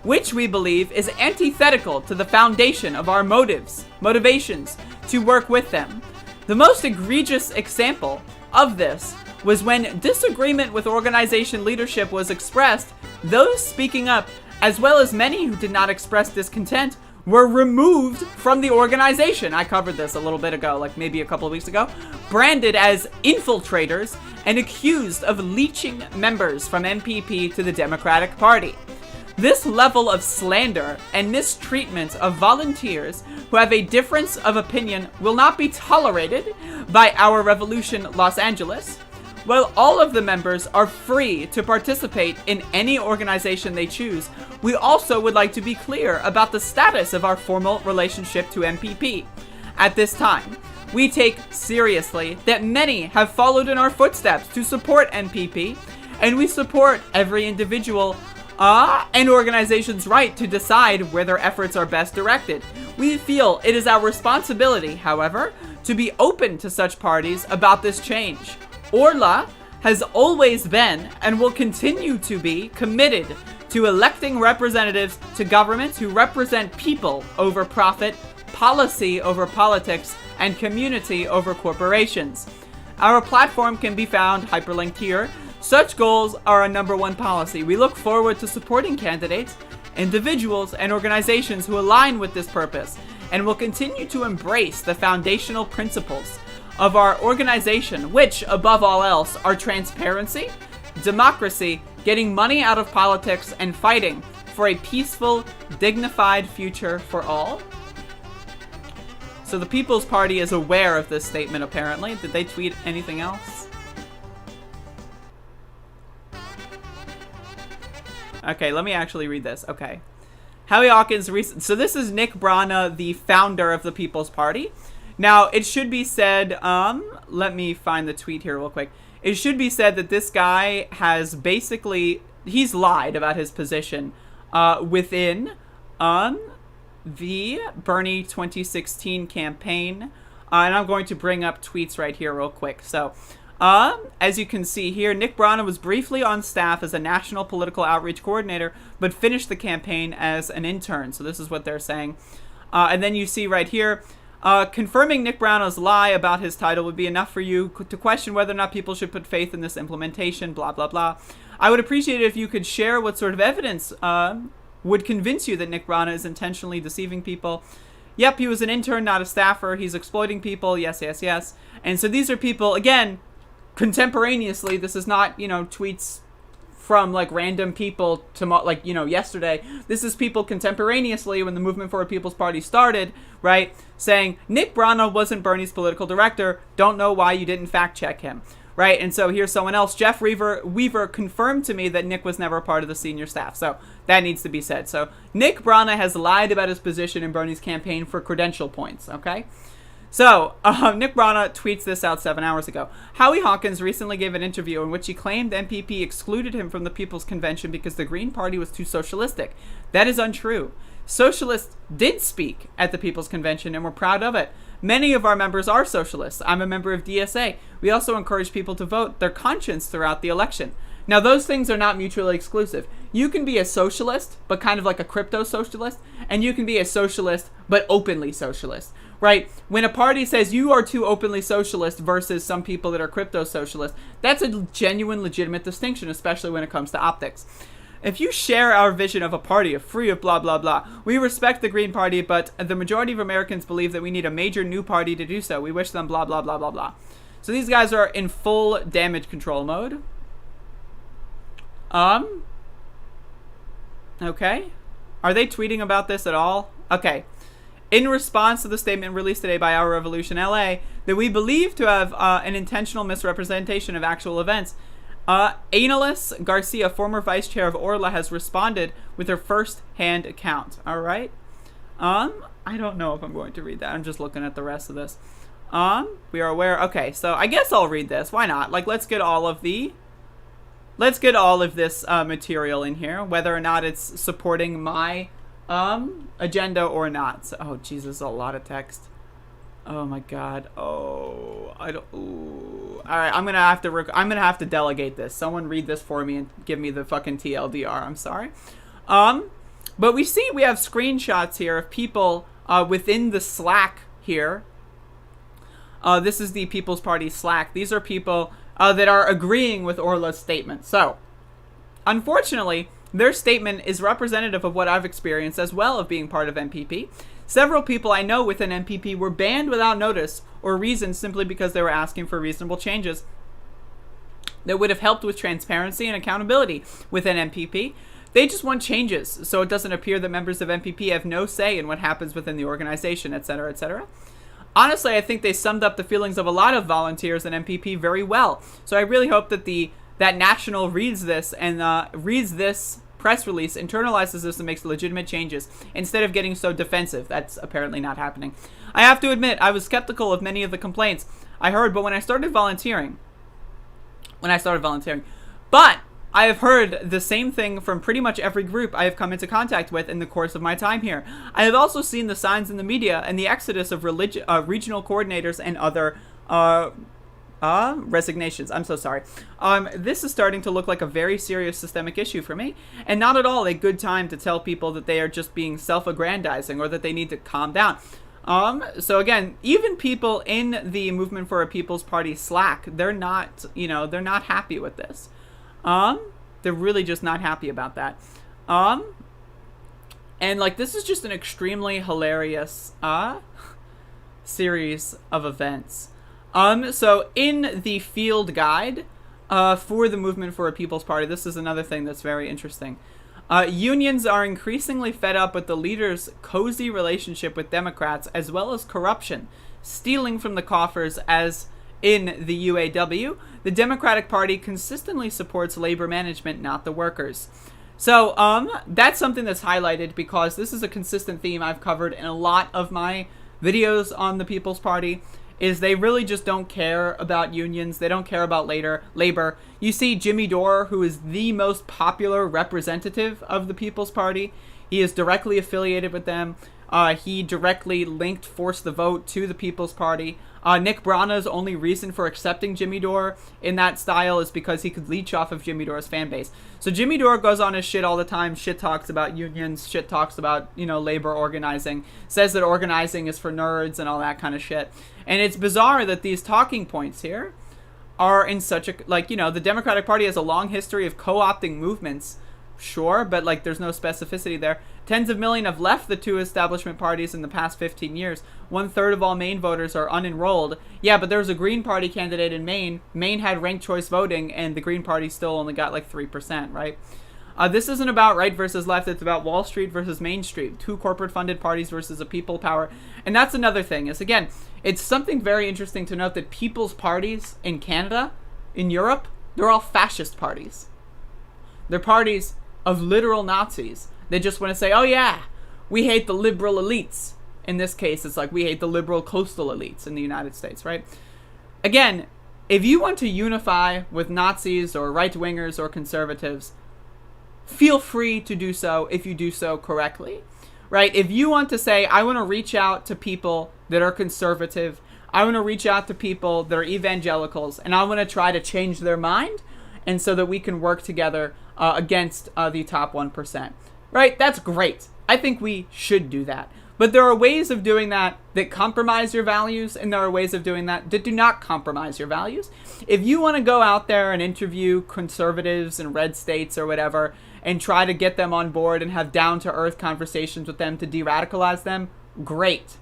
which we believe is antithetical to the foundation of our motivations to work with them. The most egregious example of this was when disagreement with organization leadership was expressed, those speaking up, as well as many who did not express discontent, were removed from the organization. I covered this a little bit ago, like maybe a couple of weeks ago, branded as infiltrators and accused of leeching members from MPP to the Democratic Party. This level of slander and mistreatment of volunteers who have a difference of opinion will not be tolerated by Our Revolution Los Angeles. While all of the members are free to participate in any organization they choose, we also would like to be clear about the status of our formal relationship to MPP. At this time, we take seriously that many have followed in our footsteps to support MPP, and we support every individual and organization's right to decide where their efforts are best directed. We feel it is our responsibility, however, to be open to such parties about this change. Orla has always been and will continue to be committed to electing representatives to governments who represent people over profit, policy over politics, and community over corporations. Our platform can be found hyperlinked here. Such goals are our #1 policy. We look forward to supporting candidates, individuals, and organizations who align with this purpose, and will continue to embrace the foundational principles of our organization, which, above all else, are transparency, democracy, getting money out of politics, and fighting for a peaceful, dignified future for all. So the People's Party is aware of this statement, apparently. Did they tweet anything else? Okay, let me actually read this. Okay. Howie Hawkins, so this is Nick Brana, the founder of the People's Party. Now, it should be said, let me find the tweet here real quick. It should be said that this guy has basically, he's lied about his position within the Bernie 2016 campaign. And I'm going to bring up tweets right here real quick. So, as you can see here, Nick Brana was briefly on staff as a national political outreach coordinator, but finished the campaign as an intern. So this is what they're saying. And then you see right here, confirming Nick Brana's lie about his title would be enough for you to question whether or not people should put faith in this implementation, blah, blah, blah. I would appreciate it if you could share what sort of evidence would convince you that Nick Brana is intentionally deceiving people. Yep, he was an intern, not a staffer. He's exploiting people. Yes, yes, yes. And so these are people, again, contemporaneously. This is not, tweets from, like, random people to, like, yesterday. This is people contemporaneously when the Movement for a People's Party started, right, saying, Nick Brana wasn't Bernie's political director. Don't know why you didn't fact-check him, right? And so here's someone else. Jeff Weaver confirmed to me that Nick was never part of the senior staff. So that needs to be said. So Nick Brana has lied about his position in Bernie's campaign for credential points, okay? So, Nick Brana tweets this out 7 hours ago. Howie Hawkins recently gave an interview in which he claimed MPP excluded him from the People's Convention because the Green Party was too socialistic. That is untrue. Socialists did speak at the People's Convention and we're proud of it. Many of our members are socialists. I'm a member of DSA. We also encourage people to vote their conscience throughout the election. Now, those things are not mutually exclusive. You can be a socialist, but kind of like a crypto socialist, and you can be a socialist, but openly socialist, right? When a party says you are too openly socialist versus some people that are crypto socialist, that's a genuine, legitimate distinction, especially when it comes to optics. If you share our vision of a party free of blah, blah, blah, we respect the Green Party, but the majority of Americans believe that we need a major new party to do so. We wish them blah, blah, blah, blah, blah. So these guys are in full damage control mode. Okay. Are they tweeting about this at all? Okay. In response to the statement released today by Our Revolution LA that we believe to have an intentional misrepresentation of actual events, Analis Garcia, former vice chair of Orla, has responded with her first-hand account. All right. I don't know if I'm going to read that. I'm just looking at the rest of this. We are aware. Okay, so I guess I'll read this. Why not? Like, let's get all of this material in here, whether or not it's supporting my agenda or not. So, oh, Jesus, a lot of text. Oh my God. Oh, I don't. Ooh. All right, I'm gonna have to delegate this. Someone read this for me and give me the fucking TLDR. I'm sorry. But we have screenshots here of people within the Slack here. This is the People's Party Slack. These are people that are agreeing with Orla's statement. So, unfortunately, their statement is representative of what I've experienced as well of being part of MPP. Several people I know within MPP were banned without notice or reason simply because they were asking for reasonable changes that would have helped with transparency and accountability within MPP. They just want changes so it doesn't appear that members of MPP have no say in what happens within the organization, etc., etc. Honestly, I think they summed up the feelings of a lot of volunteers in MPP very well. So I really hope that that National reads this and reads this press release, internalizes this, and makes legitimate changes instead of getting so defensive. That's apparently not happening. I have to admit, I was skeptical of many of the complaints I heard, but when I started volunteering, but I have heard the same thing from pretty much every group I have come into contact with in the course of my time here. I have also seen the signs in the media and the exodus of regional coordinators and other resignations. I'm so sorry. This is starting to look like a very serious systemic issue for me, and not at all a good time to tell people that they are just being self-aggrandizing or that they need to calm down. So again, even people in the Movement for a People's Party Slack, they're not happy with this. They're really just not happy about that. And like, this is just an extremely hilarious, series of events. So in the field guide, for the Movement for a People's Party, this is another thing that's very interesting. Unions are increasingly fed up with the leaders' cozy relationship with Democrats, as well as corruption, stealing from the coffers. As in the UAW, the Democratic Party consistently supports labor management, not the workers. So that's something that's highlighted because this is a consistent theme I've covered in a lot of my videos on the People's Party is they really just don't care about unions. They don't care about labor. You see Jimmy Dore, who is the most popular representative of the People's Party. He is directly affiliated with them. He directly linked Force the Vote to the People's Party. Nick Brana's only reason for accepting Jimmy Dore in that style is because he could leech off of Jimmy Dore's fan base. So Jimmy Dore goes on his shit all the time, shit talks about unions, shit talks about, labor organizing, says that organizing is for nerds and all that kind of shit. And it's bizarre that these talking points here are in such a, the Democratic Party has a long history of co-opting movements. Sure, but there's no specificity there. Tens of millions have left the two establishment parties in the past 15 years. 1/3 of all Maine voters are unenrolled. Yeah, but there was a Green Party candidate in Maine. Maine had ranked choice voting, and the Green Party still only got 3%, right? This isn't about right versus left. It's about Wall Street versus Main Street. Two corporate-funded parties versus a people power. And that's another thing. Is, again, it's something very interesting to note that people's parties in Canada, in Europe, they're all fascist parties. They're parties of literal Nazis. They just want to say, oh yeah, we hate the liberal elites. In this case, it's we hate the liberal coastal elites in the United States, right? Again, if you want to unify with Nazis or right-wingers or conservatives, feel free to do so if you do so correctly, right? If you want to say, I want to reach out to people that are conservative, I want to reach out to people that are evangelicals, and I want to try to change their mind, and so that we can work together against the top 1%. Right? That's great. I think we should do that. But there are ways of doing that that compromise your values, and there are ways of doing that that do not compromise your values. If you want to go out there and interview conservatives in red states or whatever, and try to get them on board and have down-to-earth conversations with them to de-radicalize them, great.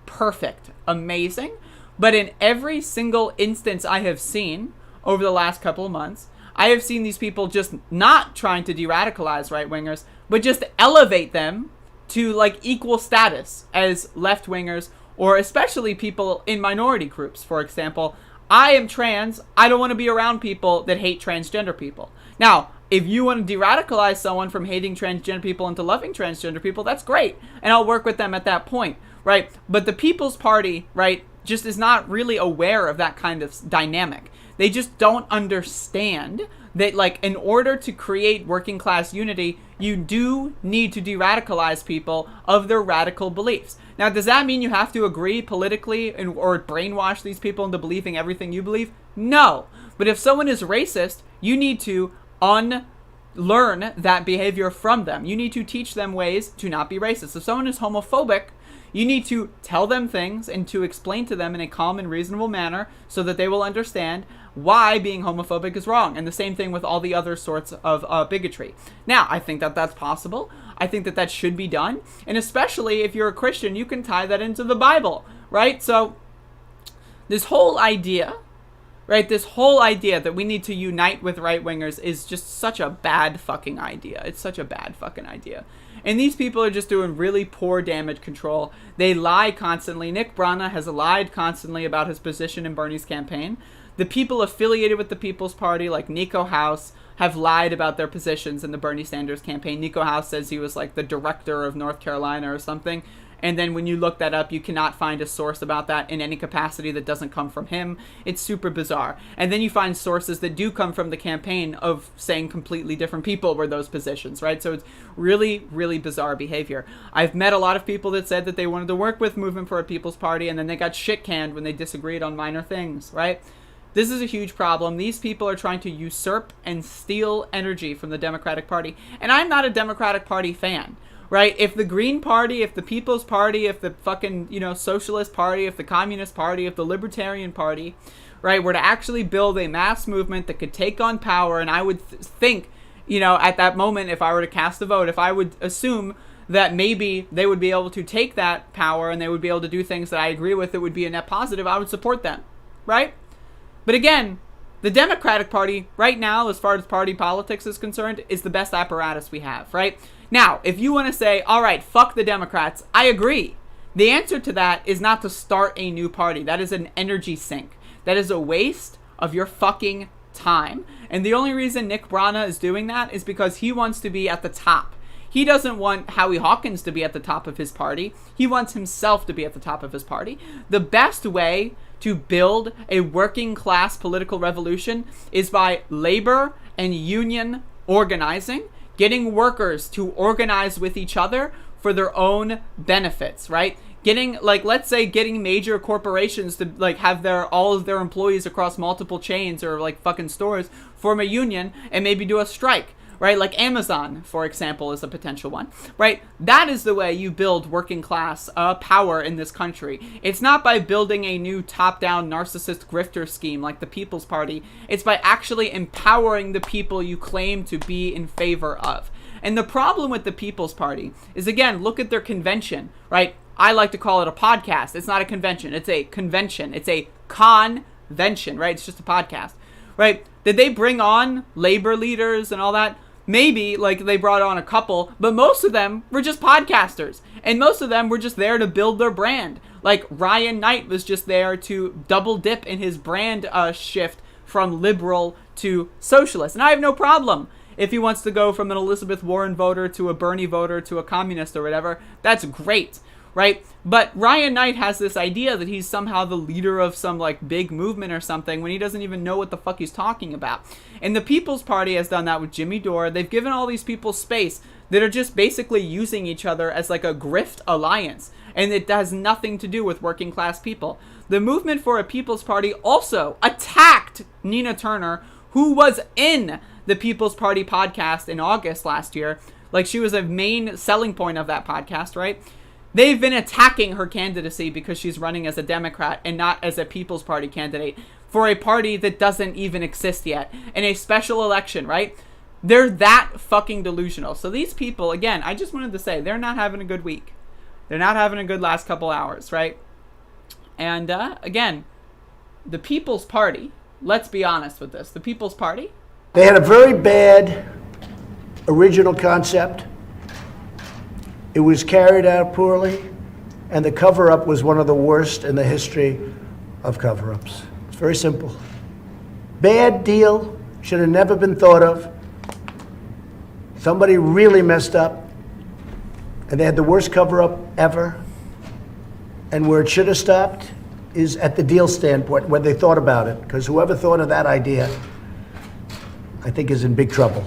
Perfect. Amazing. But in every single instance I have seen over the last couple of months, I have seen these people just not trying to de-radicalize right-wingers, but just elevate them to equal status as left-wingers, or especially people in minority groups. For example, I am trans. I don't want to be around people that hate transgender people. Now, if you want to de-radicalize someone from hating transgender people into loving transgender people, that's great. And I'll work with them at that point, right? But the People's Party, right, just is not really aware of that kind of dynamic. They just don't understand that, in order to create working class unity, you do need to de-radicalize people of their radical beliefs. Now, does that mean you have to agree politically or brainwash these people into believing everything you believe? No. But if someone is racist, you need to unlearn that behavior from them. You need to teach them ways to not be racist. If someone is homophobic, you need to tell them things and to explain to them in a calm and reasonable manner so that they will understand why being homophobic is wrong. And the same thing with all the other sorts of bigotry. Now, I think that that's possible. I think that that should be done. And especially if you're a Christian, you can tie that into the Bible, right? So this whole idea, right, this whole idea that we need to unite with right-wingers is just such a bad fucking idea. It's such a bad fucking idea. And these people are just doing really poor damage control. They lie constantly. Nick Brana has lied constantly about his position in Bernie's campaign. The people affiliated with the People's Party, like Nico House, have lied about their positions in the Bernie Sanders campaign. Nico House says he was the director of North Carolina or something. And then when you look that up, you cannot find a source about that in any capacity that doesn't come from him. It's super bizarre. And then you find sources that do come from the campaign of saying completely different people were those positions, right? So it's really, really bizarre behavior. I've met a lot of people that said that they wanted to work with Movement for a People's Party, and then they got shit canned when they disagreed on minor things, right? This is a huge problem. These people are trying to usurp and steal energy from the Democratic Party. And I'm not a Democratic Party fan. Right? If the Green Party, if the People's Party, if the fucking, Socialist Party, if the Communist Party, if the Libertarian Party, right, were to actually build a mass movement that could take on power, and I would think, at that moment, if I were to cast a vote, if I would assume that maybe they would be able to take that power and they would be able to do things that I agree with that would be a net positive, I would support them, right? But again, the Democratic Party, right now, as far as party politics is concerned, is the best apparatus we have, right? Now, if you want to say, all right, fuck the Democrats, I agree. The answer to that is not to start a new party. That is an energy sink. That is a waste of your fucking time. And the only reason Nick Brana is doing that is because he wants to be at the top. He doesn't want Howie Hawkins to be at the top of his party. He wants himself to be at the top of his party. The best way to build a working class political revolution is by labor and union organizing, getting workers to organize with each other for their own benefits, right? Getting, like, let's say getting major corporations to, like, have all of their employees across multiple chains or, like, fucking stores form a union and maybe do a strike, right? Like Amazon, for example, is a potential one, right? That is the way you build working class power in this country. It's not by building a new top-down narcissist grifter scheme like the People's Party. It's by actually empowering the people you claim to be in favor of. And the problem with the People's Party is, again, look at their convention, right? I like to call it a podcast. It's not a convention. It's a convention. It's a convention, right? It's just a podcast, right? Did they bring on labor leaders and all that? Maybe, like, they brought on a couple, but most of them were just podcasters. And most of them were just there to build their brand. Like, Ryan Knight was just there to double dip in his brand shift from liberal to socialist. And I have no problem if he wants to go from an Elizabeth Warren voter to a Bernie voter to a communist or whatever. That's great, right? But Ryan Knight has this idea that he's somehow the leader of some, like, big movement or something when he doesn't even know what the fuck he's talking about. And the People's Party has done that with Jimmy Dore. They've given all these people space that are just basically using each other as, like, a grift alliance. And it has nothing to do with working class people. The Movement for a People's Party also attacked Nina Turner, who was in the People's Party podcast in August last year. Like, she was a main selling point of that podcast, right? They've been attacking her candidacy because she's running as a Democrat and not as a People's Party candidate for a party that doesn't even exist yet in a special election, right? They're that fucking delusional. So these people, again, I just wanted to say, they're not having a good week. They're not having a good last couple hours, right? And again, the People's Party, let's be honest with this. The People's Party, they had a very bad original concept. It was carried out poorly, and the cover-up was one of the worst in the history of cover-ups. It's very simple. Bad deal, should have never been thought of. Somebody really messed up, and they had the worst cover-up ever. And where it should have stopped is at the deal standpoint, when they thought about it, because whoever thought of that idea, I think, is in big trouble.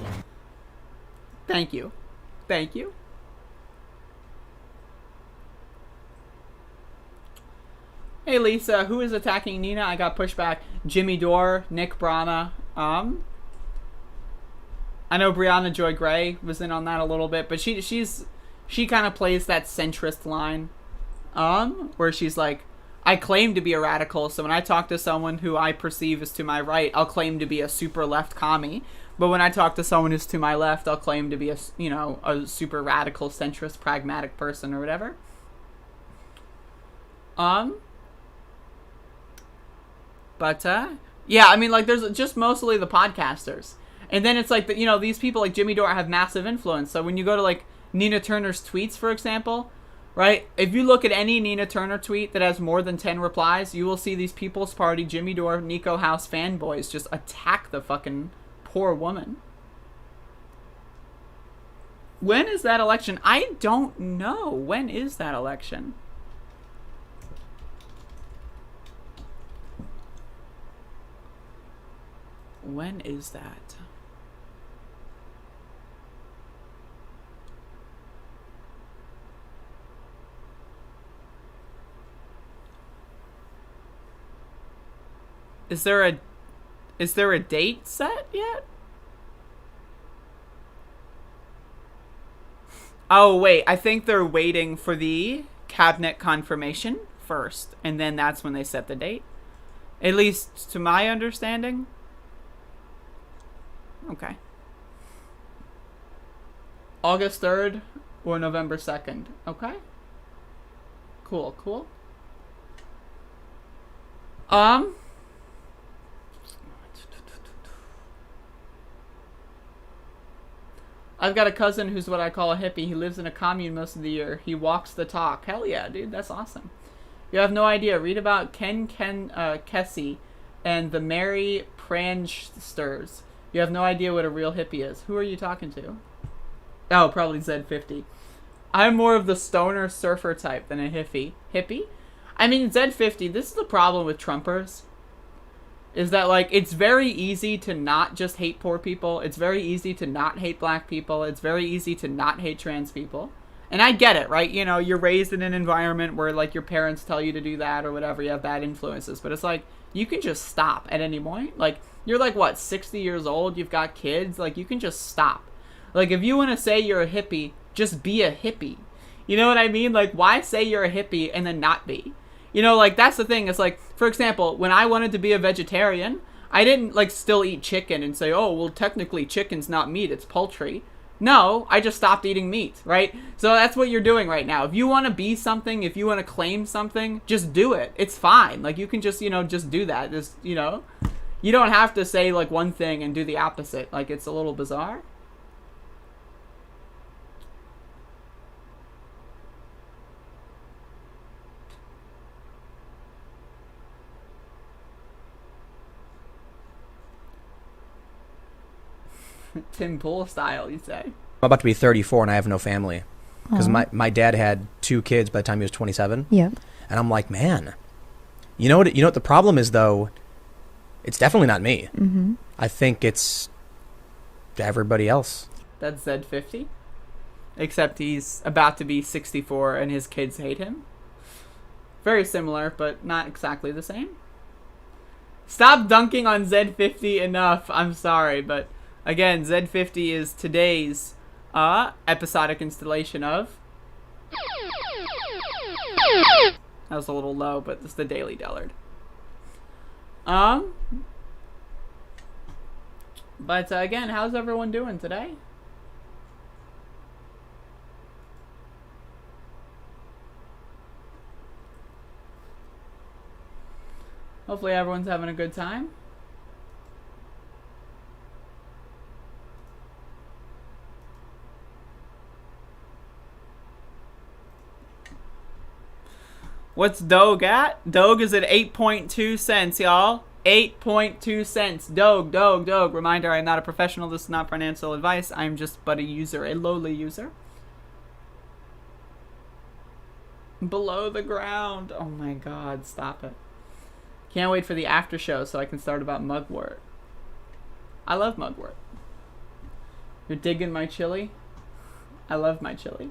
Thank you. Thank you. Hey Lisa, who is attacking Nina? I got pushed back. Jimmy Dore, Nick Brana. I know Brianna Joy Gray was in on that a little bit, but she kind of plays that centrist line, where she's like, I claim to be a radical, so when I talk to someone who I perceive as to my right, I'll claim to be a super left commie. But when I talk to someone who's to my left, I'll claim to be a super radical, centrist, pragmatic person or whatever. But, yeah, I mean, like, there's just mostly the podcasters. And then it's like, these people like Jimmy Dore have massive influence. So when you go to, like, Nina Turner's tweets, for example, right? If you look at any Nina Turner tweet that has more than 10 replies, you will see these People's Party, Jimmy Dore, Nico House fanboys just attack the fucking poor woman. When is that election? I don't know. When is that election? When is that? Is there a date set yet? Oh wait, I think they're waiting for the cabinet confirmation first, and then that's when they set the date. At least to my understanding. Okay. August 3rd or November 2nd. Okay. Cool, cool. I've got a cousin who's what I call a hippie. He lives in a commune most of the year. He walks the talk. Hell yeah, dude. That's awesome. You have no idea. Read about Ken Kesey and the Mary Pransters. You have no idea what a real hippie is. Who are you talking to? Oh, probably Z50. I'm more of the stoner surfer type than a hippie. Hippie? I mean, Z50, this is the problem with Trumpers. Is that, like, it's very easy to not just hate poor people. It's very easy to not hate black people. It's very easy to not hate trans people. And I get it, right? You know, you're raised in an environment where, like, your parents tell you to do that or whatever. You have bad influences. But it's like, you can just stop at any point. Like, you're like, what, 60 years old? You've got kids? Like, you can just stop. Like, if you want to say you're a hippie, just be a hippie. You know what I mean? Like, why say you're a hippie and then not be? You know, like, that's the thing. It's like, for example, when I wanted to be a vegetarian, I didn't, like, still eat chicken and say, oh, well, technically chicken's not meat, it's poultry. No, I just stopped eating meat, right? So that's what you're doing right now. If you want to be something, if you want to claim something, just do it. It's fine. Like, you can just, you know, just do that. Just, you know, you don't have to say, like, one thing and do the opposite. Like, it's a little bizarre. Tim Pool style, you say? I'm about to be 34 and I have no family. Because my dad had 2 kids by the time he was 27. Yeah. And I'm like, man, you know what the problem is, though? It's definitely not me. Mm-hmm. I think it's everybody else. That's Z50? Except he's about to be 64 and his kids hate him. Very similar, but not exactly the same. Stop dunking on Z50 enough. I'm sorry, but again, Z50 is today's episodic installation of... That was a little low, but it's the Daily Dellard. But again, how's everyone doing today? Hopefully everyone's having a good time. What's Doge at? Doge is at 8.2 cents, y'all. 8.2 cents. Doge. Reminder, I'm not a professional. This is not financial advice. I'm just but a user, a lowly user. Below the ground. Oh my god, stop it. Can't wait for the after show so I can start about mugwort. I love mugwort. You're digging my chili? I love my chili.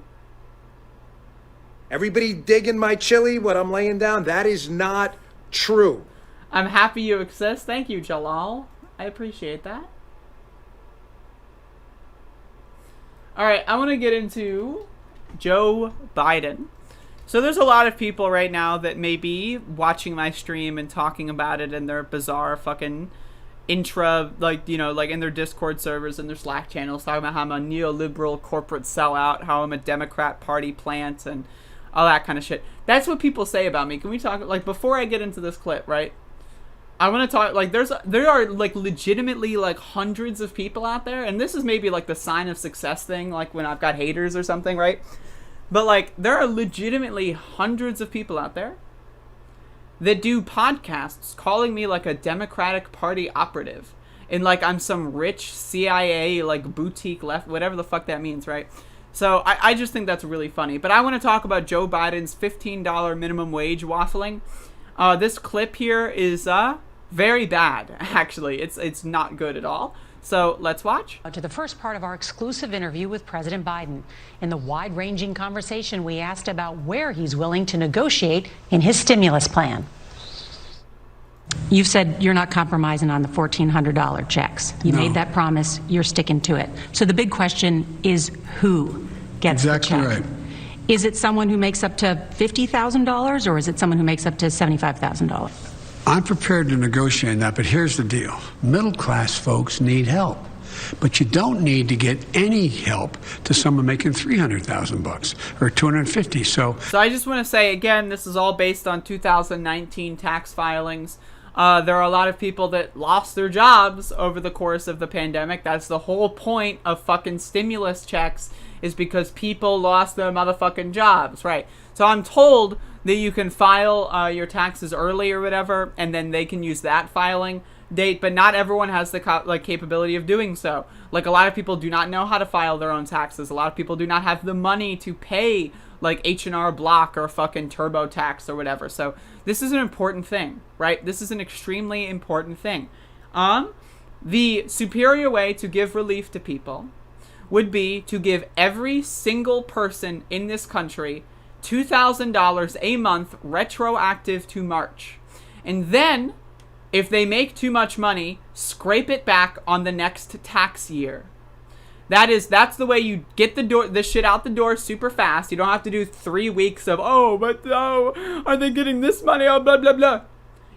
Everybody digging my chili, what I'm laying down? That is not true. I'm happy you exist. Thank you, Jalal. I appreciate that. Alright, I want to get into Joe Biden. So there's a lot of people right now that may be watching my stream and talking about it in their bizarre fucking like, you know, like in their Discord servers and their Slack channels, talking about how I'm a neoliberal corporate sellout, how I'm a Democrat Party plant, and all that kind of shit. That's what people say about me. Can we talk, like, before I get into this clip, right? I want to talk, like, there are, like, legitimately, like, hundreds of people out there, and this is maybe, like, the sign of success thing, like, when I've got haters or something, right? But, like, there are legitimately hundreds of people out there that do podcasts calling me, like, a Democratic Party operative. And, like, I'm some rich CIA, like, boutique left, whatever the fuck that means, right? So I just think that's really funny. But I want to talk about Joe Biden's $15 minimum wage waffling. This clip here is very bad, actually. It's not good at all. So let's watch. To the first part of our exclusive interview with President Biden. In the wide-ranging conversation, we asked about where he's willing to negotiate in his stimulus plan. You've said you're not compromising on the $1,400 checks. You made that promise. You're sticking to it. So the big question is who gets the check? Exactly right. Is it someone who makes up to $50,000 or is it someone who makes up to $75,000? I'm prepared to negotiate that, but here's the deal. Middle-class folks need help. But you don't need to get any help to someone making $300,000 or $250,000. So I just want to say again, this is all based on 2019 tax filings. There are a lot of people that lost their jobs over the course of the pandemic. That's the whole point of fucking stimulus checks, is because people lost their motherfucking jobs, right? So I'm told that you can file your taxes early or whatever, and then they can use that filing date, but not everyone has the capability of doing so. Like, a lot of people do not know how to file their own taxes. A lot of people do not have the money to pay like H&R Block or fucking TurboTax or whatever. So this is an important thing, right? This is an extremely important thing. The superior way to give relief to people would be to give every single person in this country $2,000 a month retroactive to March. And then, if they make too much money, scrape it back on the next tax year. That's the way you get the shit out the door super fast. You don't have to do 3 weeks of, are they getting this money? Oh, blah, blah, blah.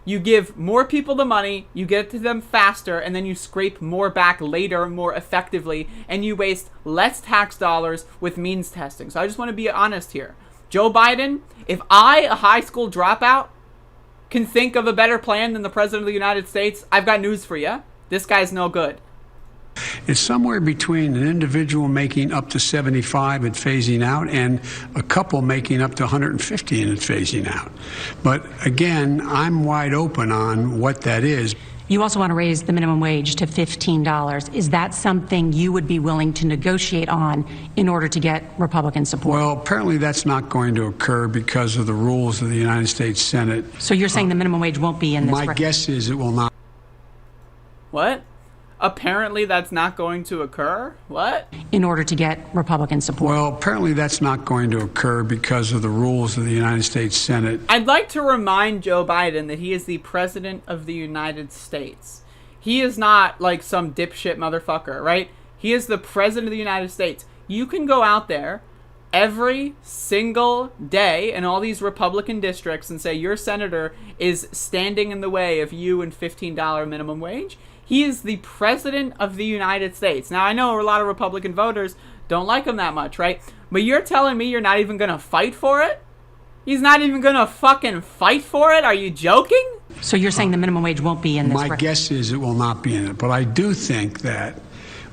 You give more people the money, you get it to them faster, and then you scrape more back later more effectively, and you waste less tax dollars with means testing. So I just want to be honest here. Joe Biden, if I, a high school dropout, can think of a better plan than the President of the United States, I've got news for you. This guy's no good. It's somewhere between an individual making up to 75 and phasing out and a couple making up to 150 and phasing out. But again, I'm wide open on what that is. You also want to raise the minimum wage to $15. Is that something you would be willing to negotiate on in order to get Republican support? Well, apparently that's not going to occur because of the rules of the United States Senate. So you're saying the minimum wage won't be in this? My guess is it will not. What? Apparently that's not going to occur? What? In order to get Republican support. Well, apparently that's not going to occur because of the rules of the United States Senate. I'd like to remind Joe Biden that he is the President of the United States. He is not like some dipshit motherfucker, right? He is the President of the United States. You can go out there every single day in all these Republican districts and say your senator is standing in the way of you and $15 minimum wage. He is the President of the United States. Now, I know a lot of Republican voters don't like him that much, right? But you're telling me you're not even going to fight for it? He's not even going to fucking fight for it? Are you joking? So you're saying the minimum wage won't be in this? My guess is it will not be in it. But I do think that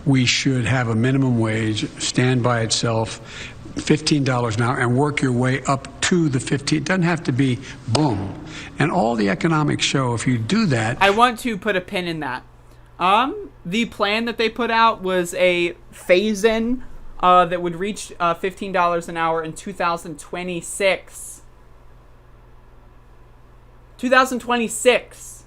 we should have a minimum wage stand by itself, $15 an hour, and work your way up to the 15. It doesn't have to be boom. And all the economics show if you do that. I want to put a pin in that. The plan that they put out was a phase-in that would reach $15 an hour in 2026. 2026.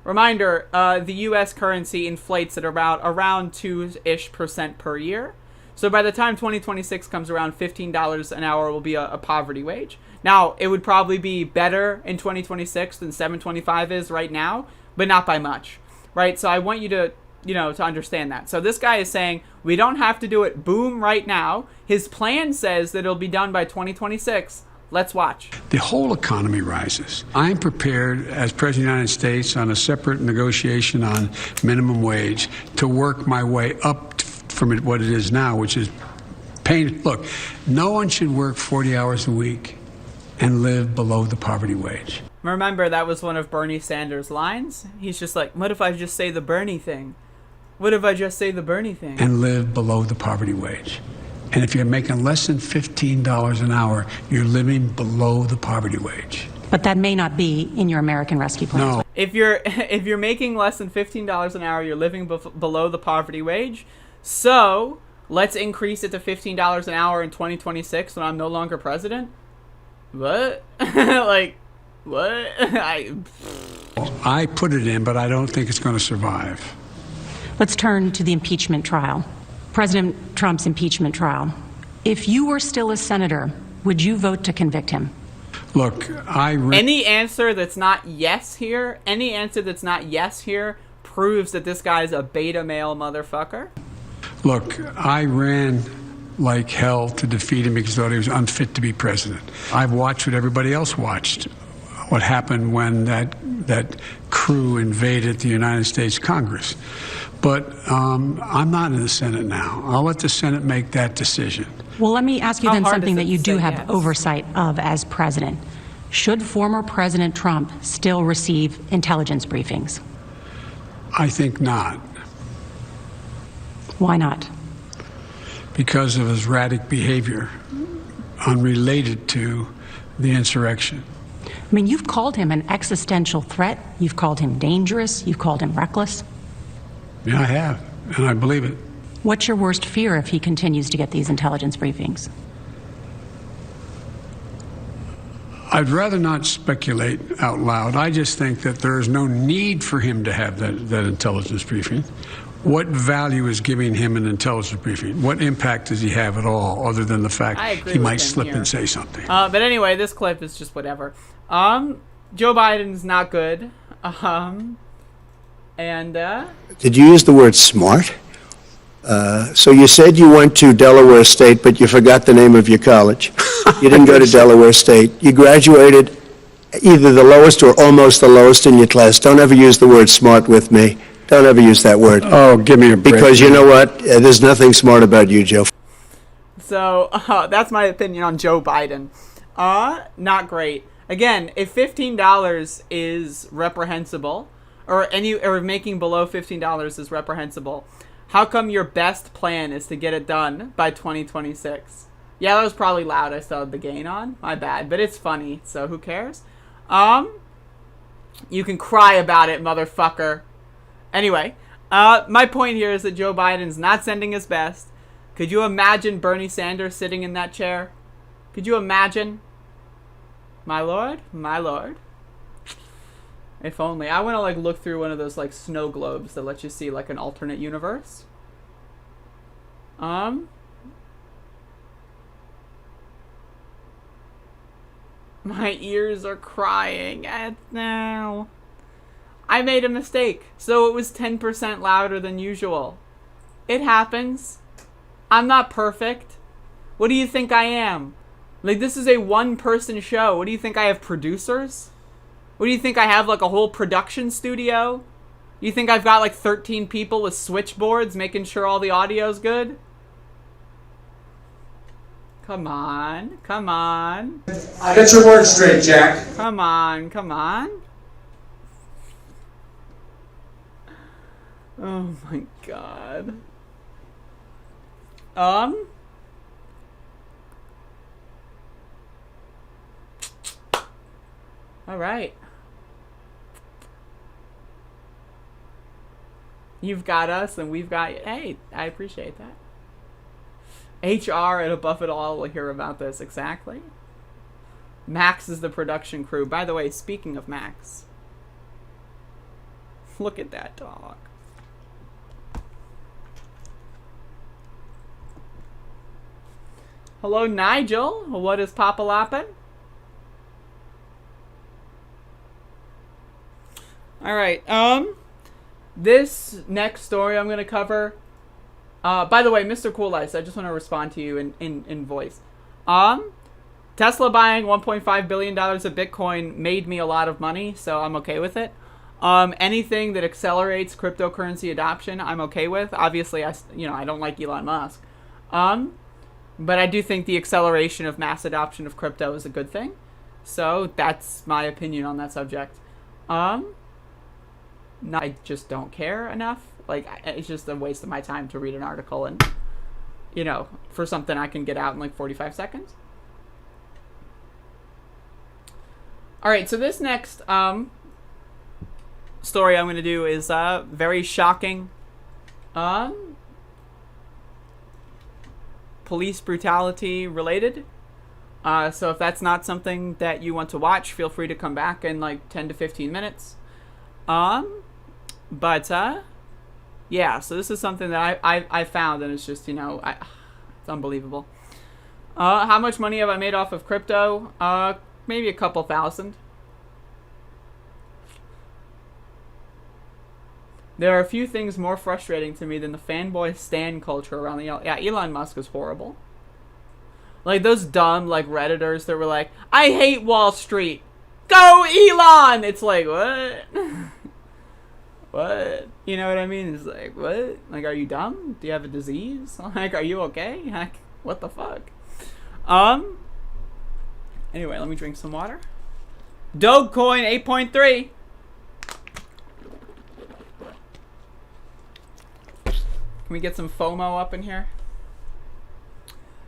Reminder, the U.S. currency inflates at around 2-ish% per year. So by the time 2026 comes around, $15 an hour will be a poverty wage. Now, it would probably be better in 2026 than $7.25 is right now, but not by much. Right, so I want you to, to understand that. So this guy is saying we don't have to do it boom right now. His plan says that it'll be done by 2026. Let's watch. The whole economy rises. I'm prepared as President of the United States on a separate negotiation on minimum wage to work my way up from what it is now, which is pain. Look, no one should work 40 hours a week and live below the poverty wage. Remember, that was one of Bernie Sanders' lines. He's just like, what if I just say the Bernie thing? What if I just say the Bernie thing? And live below the poverty wage. And if you're making less than $15 an hour, you're living below the poverty wage. But that may not be in your American Rescue Plan. No. If you're making less than $15 an hour, you're living below the poverty wage. So let's increase it to $15 an hour in 2026 when I'm no longer president. What? Like, what? I put it in, but I don't think it's going to survive. Let's turn to the impeachment trial. President Trump's impeachment trial. If you were still a senator, would you vote to convict him? Look, any answer that's not yes here, proves that this guy's a beta male motherfucker. Look, I ran like hell to defeat him because I thought he was unfit to be president. I've watched what everybody else watched. What happened when that crew invaded the United States Congress. But I'm not in the Senate now. I'll let the Senate make that decision. Well, let me ask you then something that you do have oversight of as president. Should former President Trump still receive intelligence briefings? I think not. Why not? Because of his erratic behavior unrelated to the insurrection. I mean, you've called him an existential threat. You've called him dangerous. You've called him reckless. Yeah, I have, and I believe it. What's your worst fear if he continues to get these intelligence briefings? I'd rather not speculate out loud. I just think that there is no need for him to have that intelligence briefing. What value is giving him an intelligence briefing? What impact does he have at all, other than the fact he might slip and say something? But anyway, this clip is just whatever. Joe Biden's not good. Did you use the word smart? So you said you went to Delaware State, but you forgot the name of your college. You didn't go to Delaware State. You graduated either the lowest or almost the lowest in your class. Don't ever use the word smart with me. Don't ever use that word. Oh, give me a break. Because you know what? There's nothing smart about you, Joe. So that's my opinion on Joe Biden. Not great. Again, if $15 is reprehensible, or making below $15 is reprehensible, how come your best plan is to get it done by 2026? Yeah, that was probably loud. I still had the gain on. My bad. But it's funny, so who cares? You can cry about it, motherfucker. Anyway, my point here is that Joe Biden's not sending his best. Could you imagine Bernie Sanders sitting in that chair? Could you imagine? My lord? My lord. If only. I want to like look through one of those like snow globes that let you see like an alternate universe. My ears are crying now. I made a mistake, so it was 10% louder than usual. It happens. I'm not perfect. What do you think I am? Like, this is a one-person show. What do you think, I have producers? What do you think, I have like a whole production studio? You think I've got like 13 people with switchboards making sure all the audio's good? Come on, come on. Get your words straight, Jack. Come on, come on. Oh my god. All right. You've got us and we've got you. Hey, I appreciate that. HR at Above It All will hear about this, exactly. Max is the production crew. By the way, speaking of Max, look at that dog. Hello, Nigel. What is Papa Loppin'? Alright, this next story I'm going to cover, by the way, Mr. Cool Ice, I just want to respond to you in voice. Tesla buying $1.5 billion of Bitcoin made me a lot of money, so I'm okay with it. Anything that accelerates cryptocurrency adoption, I'm okay with. Obviously, I don't like Elon Musk. But I do think the acceleration of mass adoption of crypto is a good thing. So that's my opinion on that subject. I just don't care enough. Like, it's just a waste of my time to read an article and, for something I can get out in like 45 seconds. All right, so this next story I'm going to do is very shocking. Police brutality related. So if that's not something that you want to watch, feel free to come back in like 10 to 15 minutes. Yeah, so this is something that I found, and it's just, it's unbelievable. How much money have I made off of crypto? Maybe a couple thousand. There are a few things more frustrating to me than the fanboy stan culture around the... Yeah, Elon Musk is horrible. Like, those dumb, like, Redditors that were like, I hate Wall Street. Go, Elon! It's like, what? What? You know what I mean? It's like, what? Like, are you dumb? Do you have a disease? Like, are you okay? Like, what the fuck? Anyway, let me drink some water. Dogecoin 8.3. Can we get some FOMO up in here?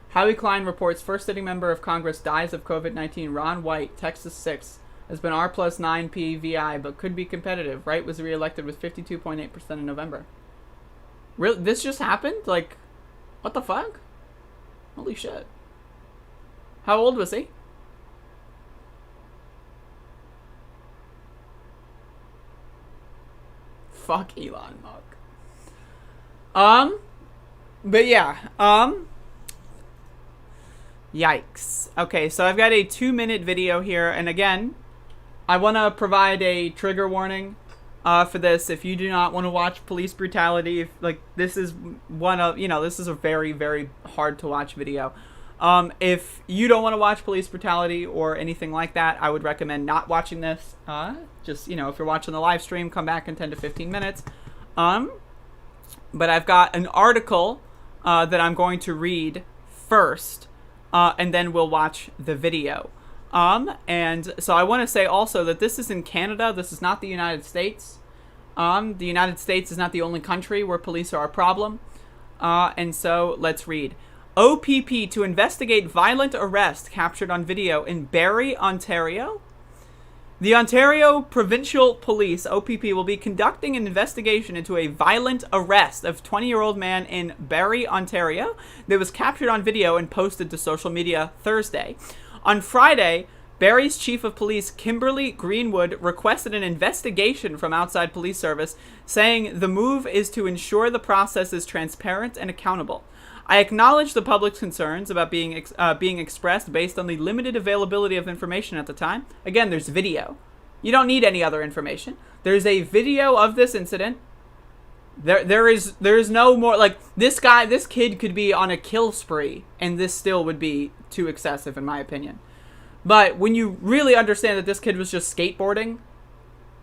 Howie Klein reports first sitting member of Congress dies of COVID-19. Ron White, Texas 6. has been R plus 9 PVI, but could be competitive. Wright was reelected with 52.8% in November. Really? This just happened? Like, what the fuck? Holy shit. How old was he? Fuck Elon Musk. But yeah, yikes. Okay, so I've got a 2-minute video here, and again, I want to provide a trigger warning for this. If you do not want to watch police brutality, if, like, this is one of, you know, this is a very, very hard to watch video. If you don't want to watch police brutality or anything like that, I would recommend not watching this. Just, you know, if you're watching the live stream, come back in 10 to 15 minutes. But I've got an article that I'm going to read first, and then we'll watch the video. And so I want to say also that this is in Canada. This is not the United States. The United States is not the only country where police are a problem. And so let's read. OPP to investigate violent arrest captured on video in Barrie, Ontario. The Ontario Provincial Police, OPP, will be conducting an investigation into a violent arrest of a 20-year-old man in Barrie, Ontario that was captured on video and posted to social media Thursday. On Friday, Barrie's Chief of Police, Kimberly Greenwood, requested an investigation from outside police service, saying the move is to ensure the process is transparent and accountable. I acknowledge the public's concerns about being expressed based on the limited availability of information at the time. Again, there's video. You don't need any other information. There's a video of this incident. There is no more, like, this kid could be on a kill spree, and this still would be too excessive in my opinion. But when you really understand that this kid was just skateboarding,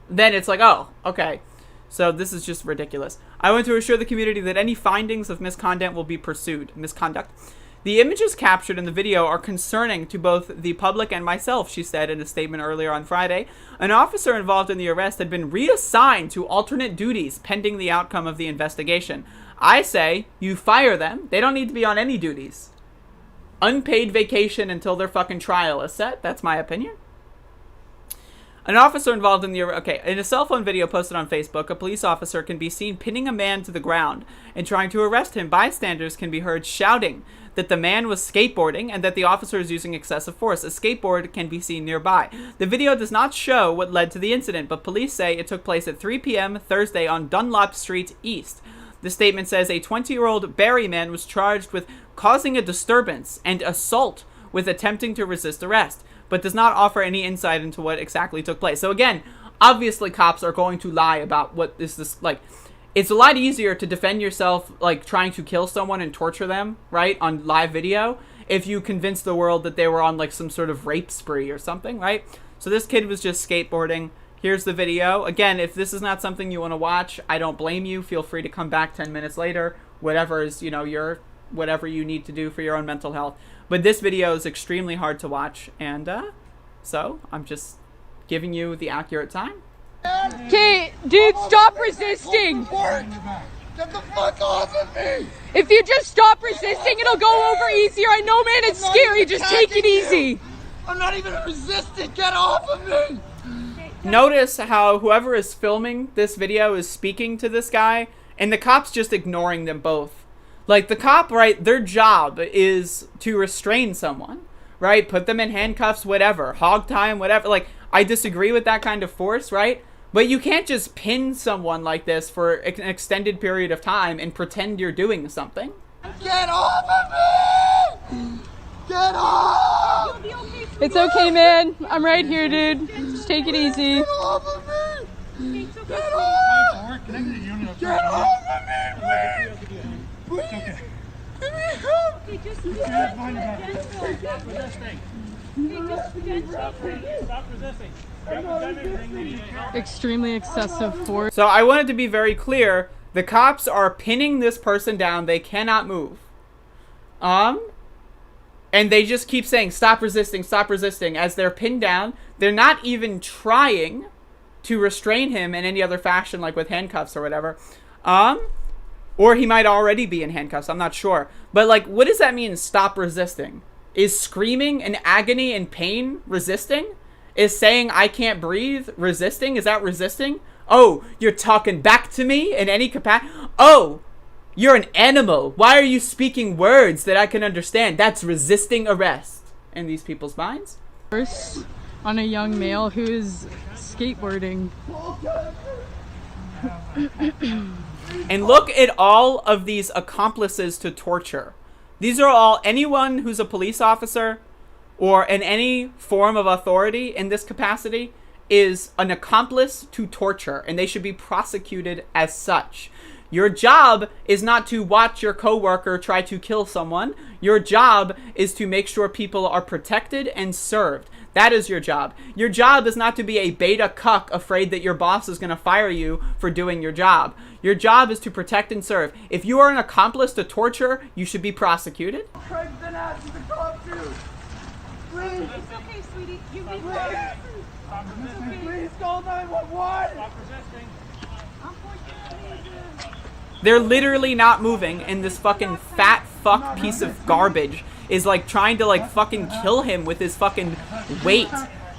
then it's like, oh, okay. So this is just ridiculous. I want to assure the community that any findings of misconduct will be pursued. The images captured in the video are concerning to both the public and myself, she said in a statement earlier on Friday. An officer involved in the arrest had been reassigned to alternate duties pending the outcome of the investigation. I say, you fire them. They don't need to be on any duties. Unpaid vacation until their fucking trial is set. That's my opinion. An officer involved in the... Okay, in a cell phone video posted on Facebook, a police officer can be seen pinning a man to the ground and trying to arrest him. Bystanders can be heard shouting that the man was skateboarding and that the officer is using excessive force. A skateboard can be seen nearby. The video does not show what led to the incident, but police say it took place at 3 p.m. Thursday on Dunlop Street East. The statement says a 20-year-old Barrie man was charged with causing a disturbance and assault with attempting to resist arrest, but does not offer any insight into what exactly took place. So again, obviously cops are going to lie about what is this, like, it's a lot easier to defend yourself, like, trying to kill someone and torture them, right, on live video, if you convince the world that they were on, like, some sort of rape spree or something, right? So this kid was just skateboarding. Here's the video. Again, if this is not something you want to watch, I don't blame you. Feel free to come back 10 minutes later, whatever is, you know, whatever you need to do for your own mental health. But this video is extremely hard to watch, and so I'm just giving you the accurate time. Okay, dude, stop resisting. Get the fuck off of me! If you just stop resisting, it'll go over easier. I know, man, it's scary. Just take it easy. I'm not even resisting. Get off of me! Notice how whoever is filming this video is speaking to this guy, and the cop's just ignoring them both. Like, the cop, right, their job is to restrain someone, right? Put them in handcuffs, whatever. Hog tie them, whatever. Like, I disagree with that kind of force, right? But you can't just pin someone like this for an extended period of time and pretend you're doing something. Get off of me! Get off! It's okay, man. I'm right here, dude. Just take it easy. Get off of me! Get off! Get off of me, please! Please! Okay. Give me help! Stop resisting. Extremely excessive force. So I wanted to be very clear. The cops are pinning this person down. They cannot move. And they just keep saying, stop resisting, as they're pinned down. They're not even trying to restrain him in any other fashion, like with handcuffs or whatever. Or he might already be in handcuffs, I'm not sure. But, like, what does that mean, stop resisting? Is screaming and agony and pain resisting? Is saying I can't breathe resisting? Is that resisting? Oh, you're talking back to me in any capacity? Oh, you're an animal. Why are you speaking words that I can understand? That's resisting arrest in these people's minds. On a young male who is skateboarding. And look at all of these accomplices to torture. These are all anyone who's a police officer or in any form of authority in this capacity is an accomplice to torture, and they should be prosecuted as such. Your job is not to watch your coworker try to kill someone. Your job is to make sure people are protected and served. That is your job. Your job is not to be a beta cuck afraid that your boss is going to fire you for doing your job. Your job is to protect and serve. If you are an accomplice to torture, you should be prosecuted. Craig's been asking to call too. Please. It's okay, sweetie. You need to. Please call 911. Stop resisting. They're literally not moving, and this fucking fat fuck piece of garbage is like trying to like fucking kill him with his fucking weight.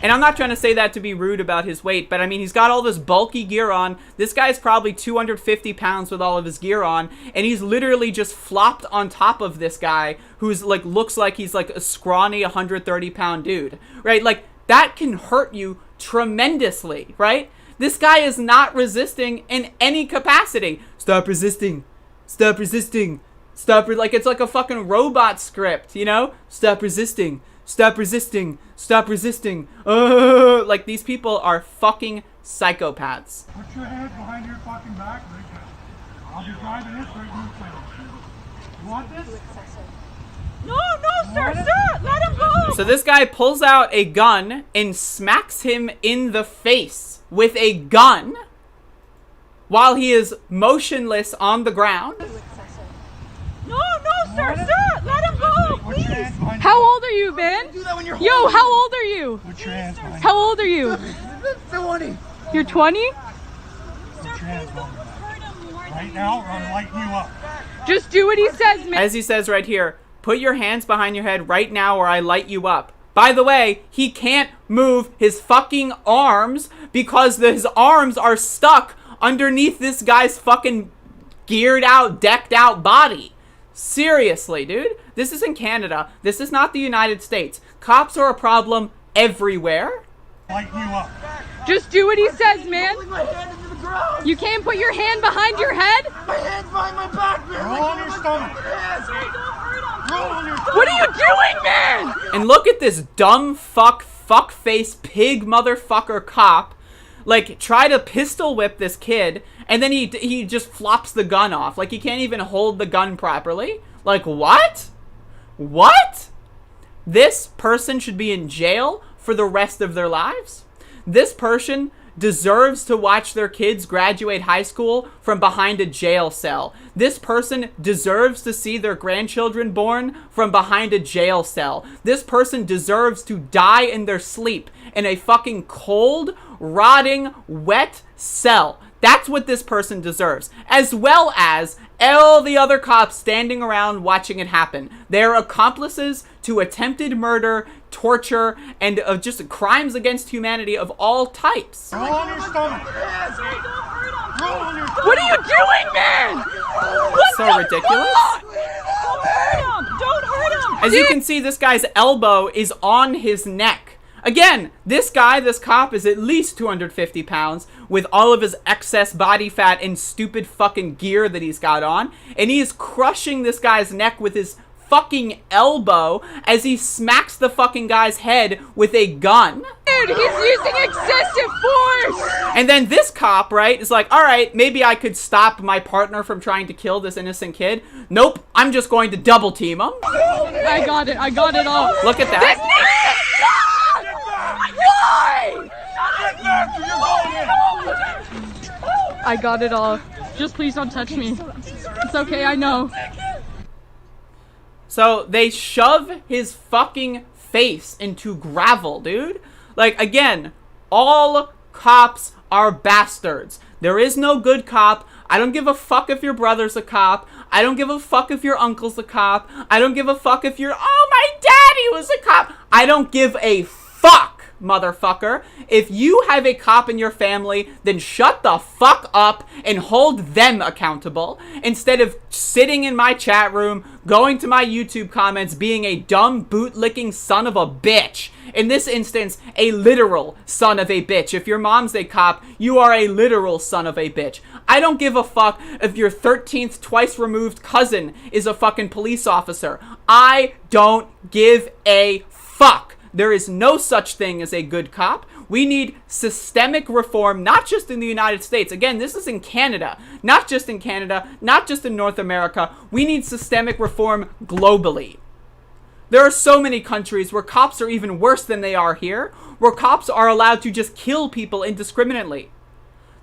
And I'm not trying to say that to be rude about his weight, but I mean, he's got all this bulky gear on. This guy's probably 250 pounds with all of his gear on, and he's literally just flopped on top of this guy who's like, looks like he's like a scrawny 130-pound dude, right? Like, that can hurt you tremendously, right? This guy is not resisting in any capacity. Stop resisting. Stop resisting. Like, it's like a fucking robot script, you know? Stop resisting. Stop resisting. Stop resisting. Like, these people are fucking psychopaths. Put your head behind your fucking back right now. I'll be driving this right now. You want this? No, sir, let him go. So this guy pulls out a gun and smacks him in the face with a gun while he is motionless on the ground. No, sir, let him go, please. How old are you, man? Yo, how old are you? Put your hands behind How old are you? 20. You're 20? Put your hands behind right now, or I'm lighting you up. Just do what he says, man. As he says right here, put your hands behind your head right now or I light you up. By the way, he can't move his fucking arms because his arms are stuck underneath this guy's fucking geared out, decked out body. Seriously, dude. This is in Canada. This is not the United States. Cops are a problem everywhere. Lighten you up. Just do what he says, man. You can't put your hand behind your head? My hand's behind my back, man. Roll on your stomach. Roll on your stomach. What are you doing, man? And look at this dumb fuckface pig motherfucker cop. Like, try to pistol whip this kid, and then he just flops the gun off. Like, he can't even hold the gun properly. Like, what? What? This person should be in jail for the rest of their lives? This person deserves to watch their kids graduate high school from behind a jail cell. This person deserves to see their grandchildren born from behind a jail cell. This person deserves to die in their sleep in a fucking cold, rotting, wet cell. That's what this person deserves, as well as all the other cops standing around watching it happen. They're accomplices to attempted murder, torture, and of just crimes against humanity of all types. Roll on your stomach. Roll on your stomach. What are you doing, man? What So ridiculous. Don't hurt him. As you can see, this guy's elbow is on his neck. Again, this cop is at least 250 pounds with all of his excess body fat and stupid fucking gear that he's got on. And he is crushing this guy's neck with his fucking elbow as he smacks the fucking guy's head with a gun. Dude, he's using excessive force. And then this cop, right, is like, all right, maybe I could stop my partner from trying to kill this innocent kid. Nope, I'm just going to double team him. I got it all. Look at that. Why? I got it all. Just please don't touch me. It's okay, I know. So they shove his fucking face into gravel, dude. Like, again, all cops are bastards. There is no good cop. I don't give a fuck if your brother's a cop. I don't give a fuck if your uncle's a cop. I don't give a fuck if oh, my daddy was a cop. I don't give a fuck. motherfucker. If you have a cop in your family, then shut the fuck up and hold them accountable instead of sitting in my chat room, going to my YouTube comments, being a dumb bootlicking son of a bitch. In this instance, a literal son of a bitch. If your mom's a cop, you are a literal son of a bitch. I don't give a fuck if your 13th twice removed cousin is a fucking police officer. I don't give a fuck. There is no such thing as a good cop. We need systemic reform, not just in the United States. Again, this is in Canada. Not just in Canada, not just in North America. We need systemic reform globally. There are so many countries where cops are even worse than they are here, where cops are allowed to just kill people indiscriminately.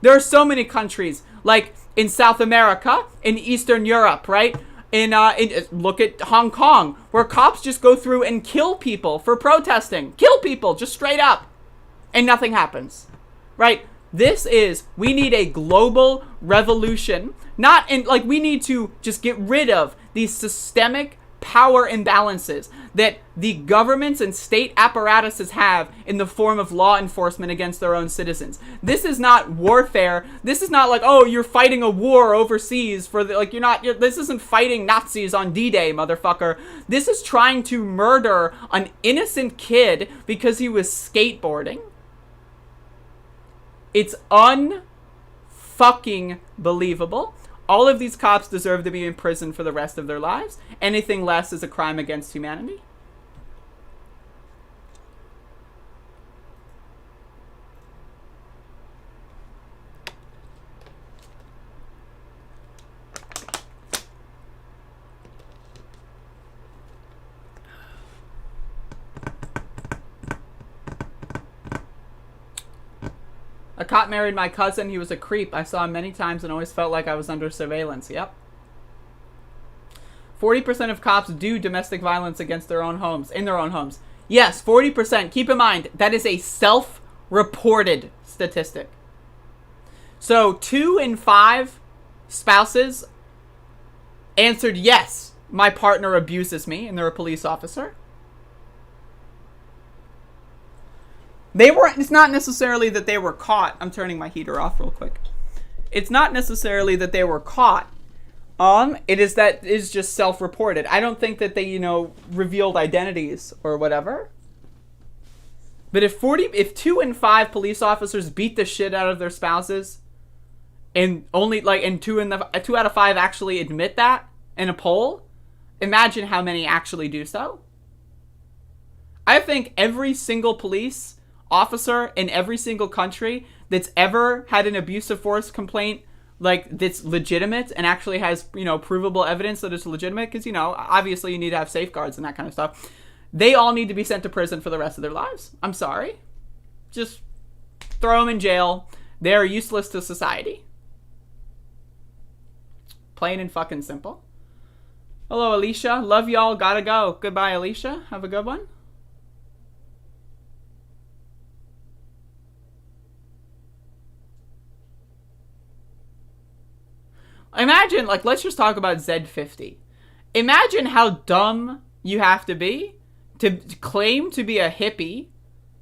There are so many countries, like in South America, in Eastern Europe, right? Look at Hong Kong, where cops just go through and kill people for protesting. Kill people, just straight up. And nothing happens, right? We need a global revolution. We need to just get rid of these systemic power imbalances that the governments and state apparatuses have in the form of law enforcement against their own citizens. This is not warfare. This is not like, oh, you're fighting a war overseas this isn't fighting Nazis on D-Day, motherfucker. This is trying to murder an innocent kid because he was skateboarding. It's unfucking believable. All of these cops deserve to be in prison for the rest of their lives. Anything less is a crime against humanity. A cop married my cousin. He was a creep. I saw him many times and always felt like I was under surveillance. Yep. 40% of cops do domestic violence against their own homes, in their own homes. Yes, 40%. Keep in mind, that is a self-reported statistic. So 2 in 5 spouses answered, yes, my partner abuses me, and they're a police officer. It's not necessarily that they were caught. I'm turning my heater off real quick. It's not necessarily that they were caught. It is just self-reported. I don't think that they, revealed identities or whatever. But if 2 in 5 police officers beat the shit out of their spouses, and and 2 out of 5 actually admit that in a poll, imagine how many actually do so. I think every single police officer in every single country that's ever had an abusive force complaint that's legitimate and actually has provable evidence that it's legitimate, because obviously you need to have safeguards and that kind of stuff, they all need to be sent to prison for the rest of their lives. I'm sorry, just throw them in jail. They're useless to society. Plain and fucking simple. Hello, Alicia. Love y'all. Gotta go. Goodbye, Alicia. Have a good one. Imagine, let's just talk about Z50. Imagine how dumb you have to be to claim to be a hippie,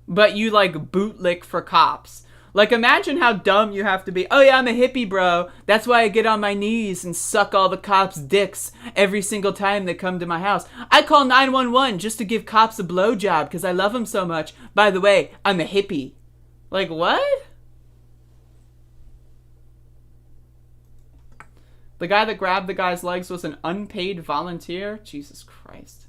but you, bootlick for cops. Imagine how dumb you have to be. Oh, yeah, I'm a hippie, bro. That's why I get on my knees and suck all the cops' dicks every single time they come to my house. I call 911 just to give cops a blowjob because I love them so much. By the way, I'm a hippie. What? The guy that grabbed the guy's legs was an unpaid volunteer? Jesus Christ.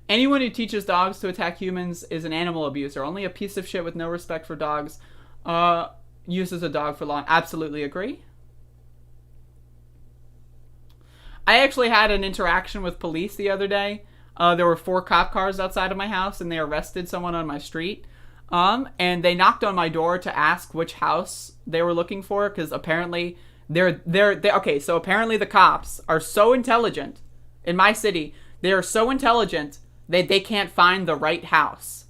Anyone who teaches dogs to attack humans is an animal abuser. Only a piece of shit with no respect for dogs uses a dog for law. Absolutely agree. I actually had an interaction with police the other day. There were 4 cop cars outside of my house, and they arrested someone on my street. And they knocked on my door to ask which house they were looking for, because apparently so apparently the cops are so intelligent in my city. They are so intelligent that they can't find the right house.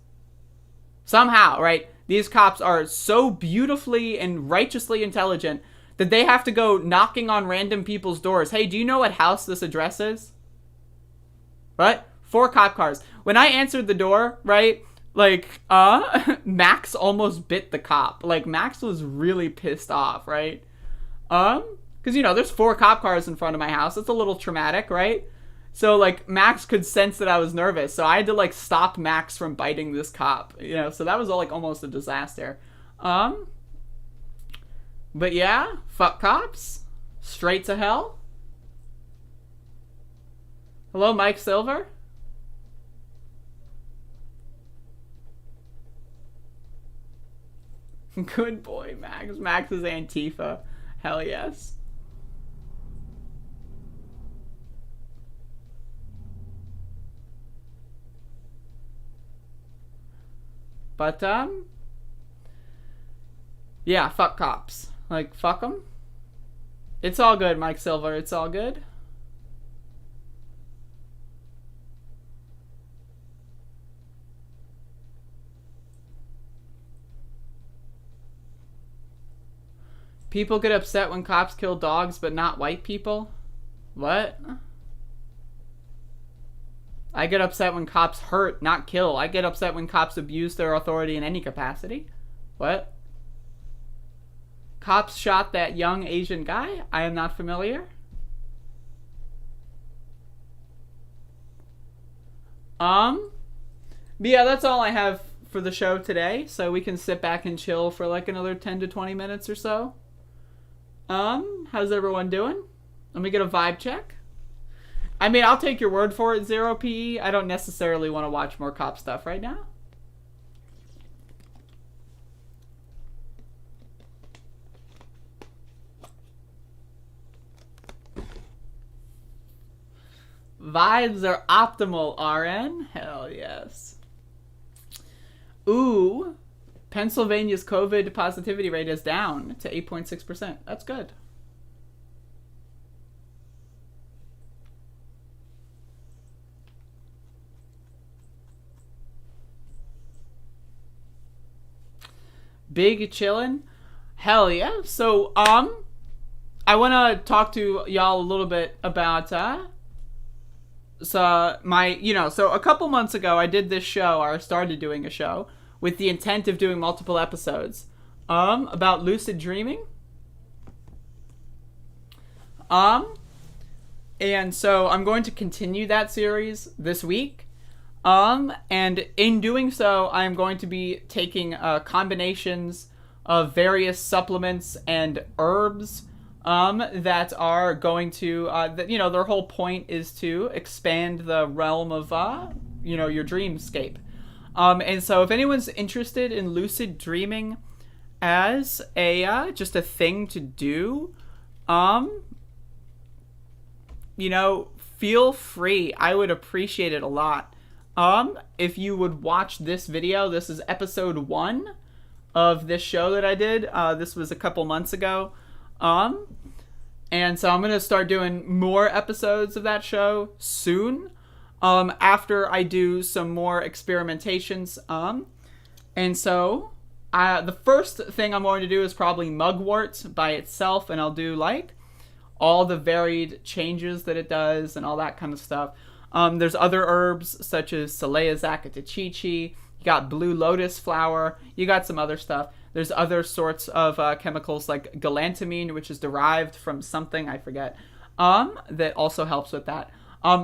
Somehow, right? These cops are so beautifully and righteously intelligent that they have to go knocking on random people's doors. Hey, do you know what house this address is? What? 4 cop cars. When I answered the door, right, like, Max almost bit the cop. Like, Max was really pissed off, right? Because, you know, there's 4 cop cars in front of my house. It's a little traumatic, right? So, like, Max could sense that I was nervous. So I had to, like, stop Max from biting this cop. You know, so that was, like, almost a disaster. But yeah, fuck cops. Straight to hell. Hello, Mike Silver. Good boy, Max. Max is Antifa. Hell yes. But, yeah, fuck cops. Like, fuck them. It's all good, Mike Silver. It's all good. People get upset when cops kill dogs, but not white people? What? I get upset when cops hurt, not kill. I get upset when cops abuse their authority in any capacity. What? Cops shot that young Asian guy? I am not familiar. But yeah, that's all I have for the show today. So we can sit back and chill for like another 10 to 20 minutes or so. How's everyone doing? Let me get a vibe check. I mean, I'll take your word for it, 0PE. I don't necessarily want to watch more cop stuff right now. Vibes are optimal, RN. Hell yes. Ooh. Pennsylvania's COVID positivity rate is down to 8.6%. That's good. Big chillin'? Hell yeah. So, I want to talk to y'all a little bit about, so a couple months ago I did this show, or I started doing a show, with the intent of doing multiple episodes, about lucid dreaming. And so I'm going to continue that series this week. And in doing so, I'm going to be taking combinations of various supplements and herbs that are going to, their whole point is to expand the realm of, your dreamscape. And so if anyone's interested in lucid dreaming as just a thing to do, feel free. I would appreciate it a lot. If you would watch this video. This is episode 1 of this show that I did. This was a couple months ago. And so I'm going to start doing more episodes of that show soon. After I do some more experimentations. And so the first thing I'm going to do is probably mugwort by itself, and I'll do like all the varied changes that it does and all that kind of stuff. There's other herbs such as Salea Zakatachichi. You got blue lotus flower. You got some other stuff. There's other sorts of chemicals like galantamine, which is derived from something, I forget, that also helps with that.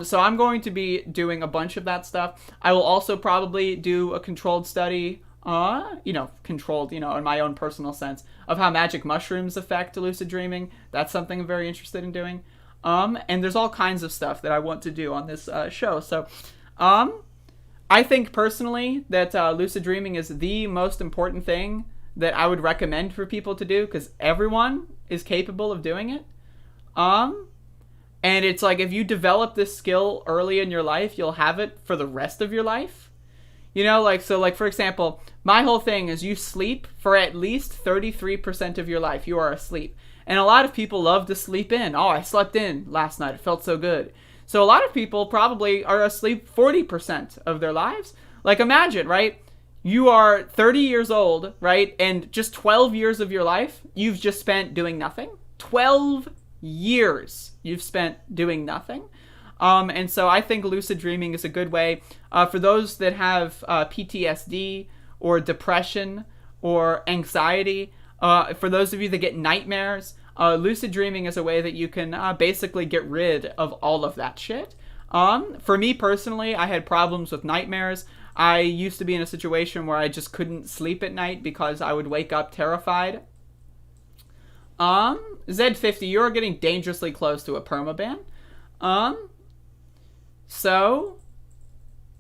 So I'm going to be doing a bunch of that stuff. I will also probably do a controlled study, controlled, in my own personal sense, of how magic mushrooms affect lucid dreaming. That's something I'm very interested in doing. And there's all kinds of stuff that I want to do on this show. So, I think personally that lucid dreaming is the most important thing that I would recommend for people to do, because everyone is capable of doing it. And it's like, if you develop this skill early in your life, you'll have it for the rest of your life. For example, my whole thing is you sleep for at least 33% of your life. You are asleep. And a lot of people love to sleep in. Oh, I slept in last night. It felt so good. So a lot of people probably are asleep 40% of their lives. Like, imagine, right? You are 30 years old, right? And just 12 years of your life, you've just spent doing nothing. 12 years you've spent doing nothing. And so I think lucid dreaming is a good way for those that have PTSD or depression or anxiety. For those of you that get nightmares, lucid dreaming is a way that you can basically get rid of all of that shit. For me personally, I had problems with nightmares. I used to be in a situation where I just couldn't sleep at night because I would wake up terrified. Z50, you're getting dangerously close to a permaban. So,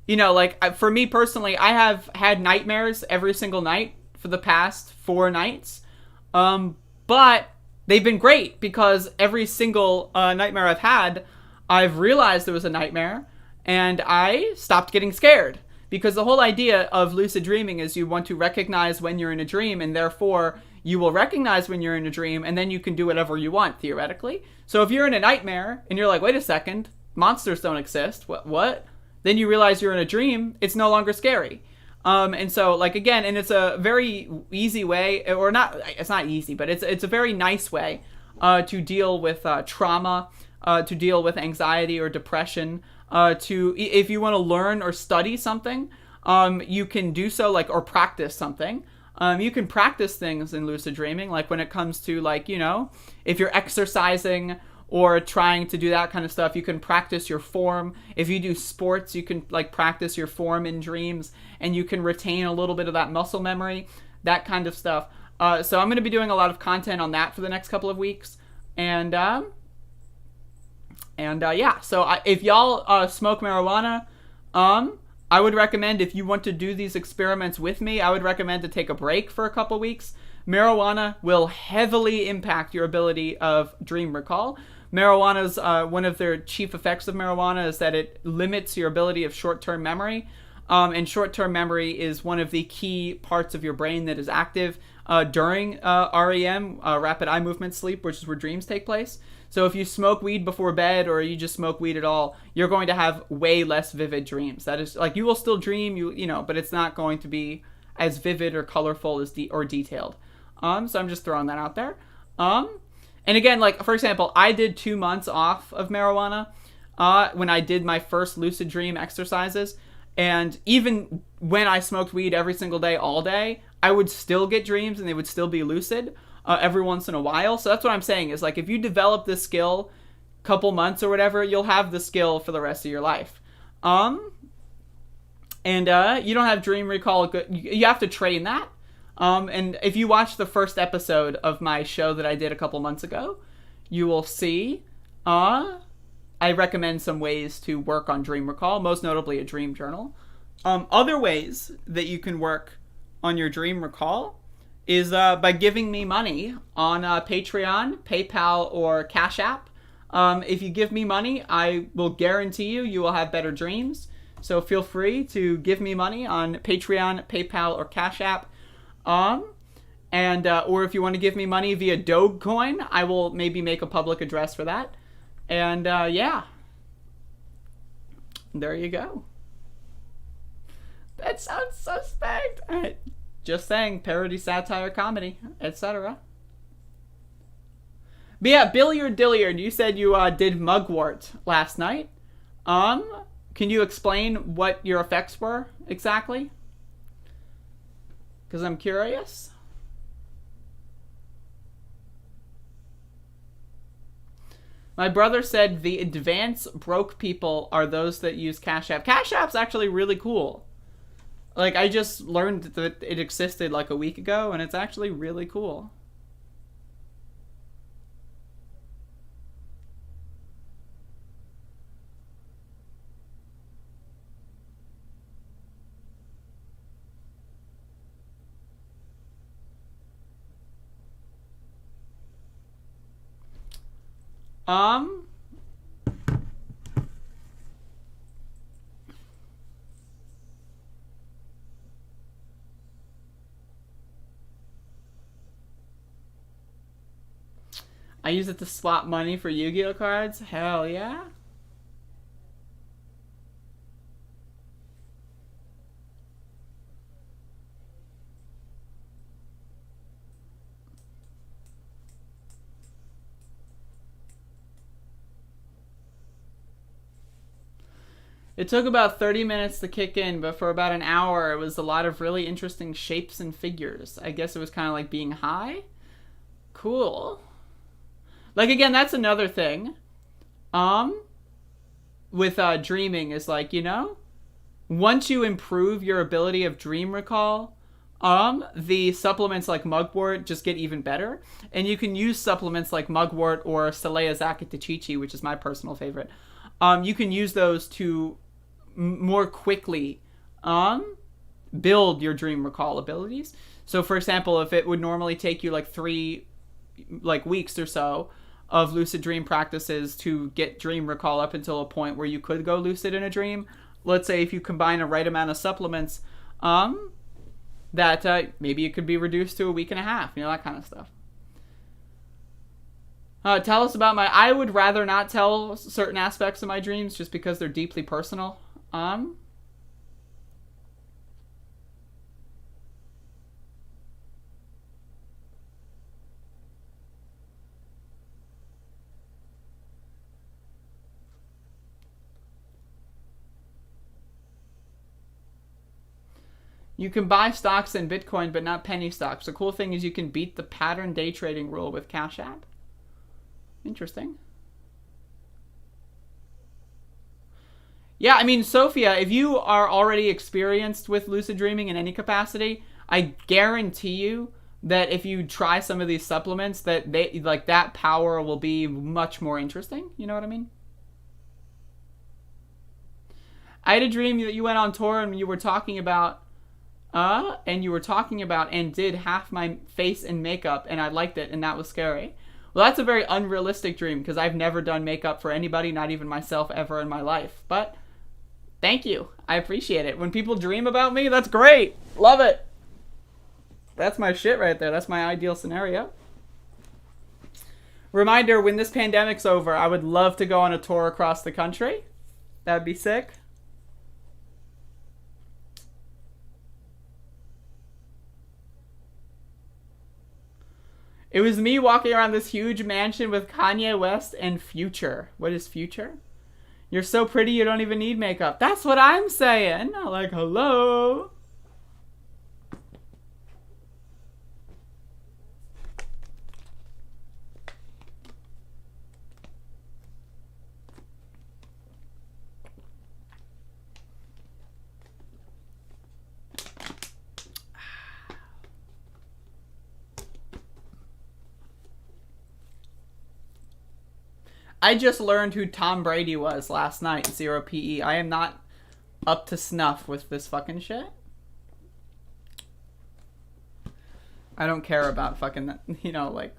you know, like, for me personally, I have had nightmares every single night for the past 4 nights. But they've been great because every single nightmare I've had, I've realized there was a nightmare and I stopped getting scared. Because the whole idea of lucid dreaming is you want to recognize when you're in a dream, and therefore you will recognize when you're in a dream, and then you can do whatever you want, theoretically. So if you're in a nightmare and you're like, wait a second, monsters don't exist, what? Then you realize you're in a dream, it's no longer scary. And so, like, again, and it's a very easy way, or not, it's not easy, but it's a very nice way to deal with trauma, to deal with anxiety or depression, if you want to learn or study something, you can do so, like, or practice something. You can practice things in lucid dreaming, like when it comes to, like, you know, if you're exercising or trying to do that kind of stuff, you can practice your form. If you do sports, you can, like, practice your form in dreams, and you can retain a little bit of that muscle memory, that kind of stuff. So I'm going to be doing a lot of content on that for the next couple of weeks. And yeah, so if y'all smoke marijuana, I would recommend, if you want to do these experiments with me, I would recommend to take a break for a couple weeks. Marijuana will heavily impact your ability of dream recall. Marijuana's, one of their chief effects of marijuana is that it limits your ability of short-term memory. And short-term memory is one of the key parts of your brain that is active during REM, rapid eye movement sleep, which is where dreams take place. So if you smoke weed before bed, or you just smoke weed at all, you're going to have way less vivid dreams. That is, like, you will still dream, you know, but it's not going to be as vivid or colorful as or detailed. So I'm just throwing that out there. And again, like, for example, I did 2 months off of marijuana when I did my first lucid dream exercises. And even when I smoked weed every single day, all day, I would still get dreams and they would still be lucid every once in a while. So that's what I'm saying is, like, if you develop this skill couple months or whatever, you'll have the skill for the rest of your life. And you don't have dream recall. You have to train that. And if you watch the first episode of my show that I did a couple months ago, you will see I recommend some ways to work on dream recall, most notably a dream journal. Other ways that you can work on your dream recall is by giving me money on Patreon, PayPal, or Cash App. If you give me money, I will guarantee you will have better dreams. So feel free to give me money on Patreon, PayPal, or Cash App. Or if you want to give me money via Dogecoin, I will maybe make a public address for that. And yeah, there you go. That sounds suspect. Just saying, parody, satire, comedy, etc. But yeah, Billiard Dilliard, you said you did mugwort last night. Can you explain what your effects were exactly? Because I'm curious. My brother said the advanced broke people are those that use Cash App. Cash App's actually really cool. Like, I just learned that it existed like a week ago, and it's actually really cool. I use it to swap money for Yu-Gi-Oh cards. Hell yeah. It took about 30 minutes to kick in, but for about an hour, it was a lot of really interesting shapes and figures. I guess it was kind of like being high. Cool. Like, again, that's another thing. With dreaming is like, you know, once you improve your ability of dream recall, the supplements like mugwort just get even better. And you can use supplements like mugwort or Salea Zakatachichi, which is my personal favorite. You can use those to more quickly build your dream recall abilities. So, for example, if it would normally take you like 3 weeks or so of lucid dream practices to get dream recall up until a point where you could go lucid in a dream, let's say if you combine a right amount of supplements, that maybe it could be reduced to a week and a half, you know, that kind of stuff. Tell us about I would rather not tell certain aspects of my dreams just because they're deeply personal. You can buy stocks in Bitcoin, but not penny stocks. The cool thing is you can beat the pattern day trading rule with Cash App. Interesting. Yeah, I mean, Sophia, if you are already experienced with lucid dreaming in any capacity, I guarantee you that if you try some of these supplements, that that power will be much more interesting. You know what I mean? I had a dream that you went on tour and you were talking about and did half my face in makeup, and I liked it, and that was scary. Well, that's a very unrealistic dream because I've never done makeup for anybody, not even myself, ever in my life. But thank you. I appreciate it. When people dream about me, that's great. Love it. That's my shit right there. That's my ideal scenario. Reminder, when this pandemic's over, I would love to go on a tour across the country. That'd be sick. It was me walking around this huge mansion with Kanye West and Future. What is Future? You're so pretty you don't even need makeup. That's what I'm saying. Like, hello. I just learned who Tom Brady was last night, 0PE. I am not up to snuff with this fucking shit. I don't care about fucking, you know, like,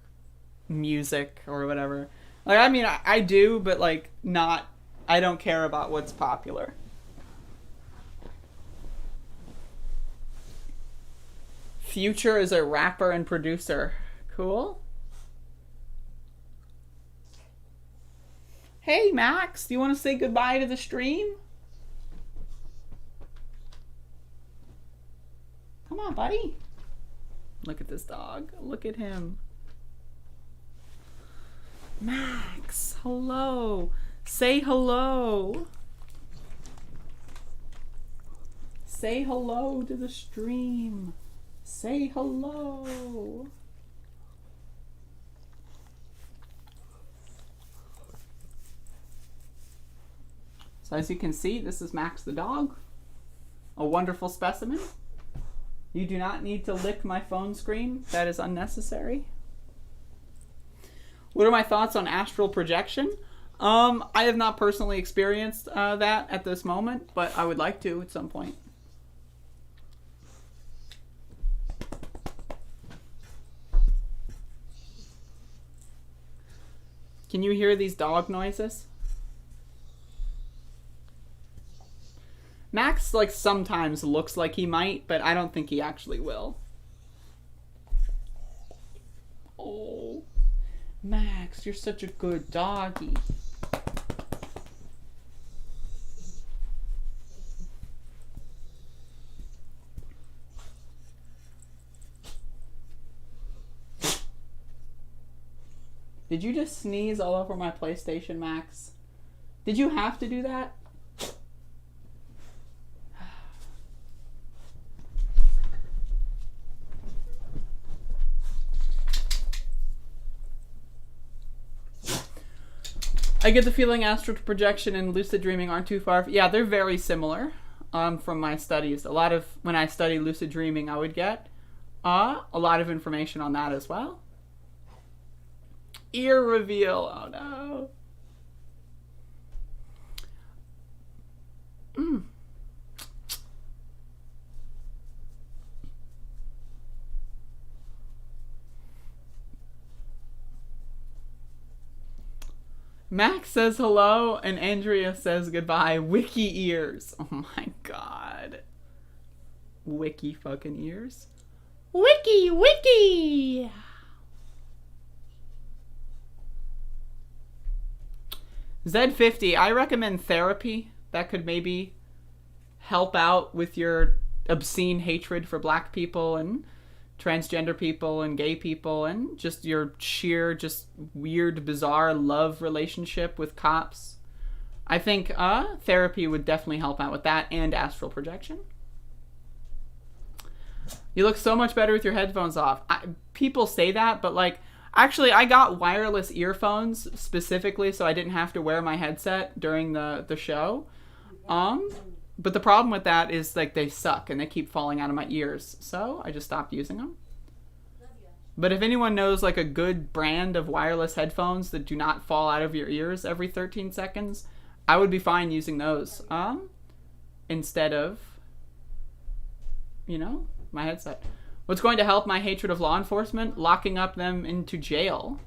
music or whatever. Like, I mean, I do, but, like, not, I don't care about what's popular. Future is a rapper and producer. Cool. Hey, Max, do you want to say goodbye to the stream? Come on, buddy. Look at this dog. Look at him. Max, hello. Say hello. Say hello to the stream. Say hello. So as you can see, this is Max the dog. A wonderful specimen. You do not need to lick my phone screen. That is unnecessary. What are my thoughts on astral projection? I have not personally experienced that at this moment, but I would like to at some point. Can you hear these dog noises? Max, like, sometimes looks like he might, but I don't think he actually will. Oh, Max, you're such a good doggy. Did you just sneeze all over my PlayStation, Max? Did you have to do that? I get the feeling astral projection and lucid dreaming aren't too far. Yeah, they're very similar. From my studies, a lot of when I study lucid dreaming, I would get a lot of information on that as well. Ear reveal. Oh no. Max says hello and Andrea says goodbye. Wiki ears. Oh my god. Wiki fucking ears. Wiki. Z50, I recommend therapy. That could maybe help out with your obscene hatred for black people and transgender people and gay people and just your sheer, just weird, bizarre love relationship with cops. I think therapy would definitely help out with that and astral projection. You look so much better with your headphones off. People say that, but like, actually, I got wireless earphones specifically so I didn't have to wear my headset during the show. But the problem with that is like they suck and they keep falling out of my ears. So I just stopped using them. But if anyone knows like a good brand of wireless headphones that do not fall out of your ears every 13 seconds, I would be fine using those instead of, my headset. What's going to help my hatred of law enforcement? Locking up them into jail.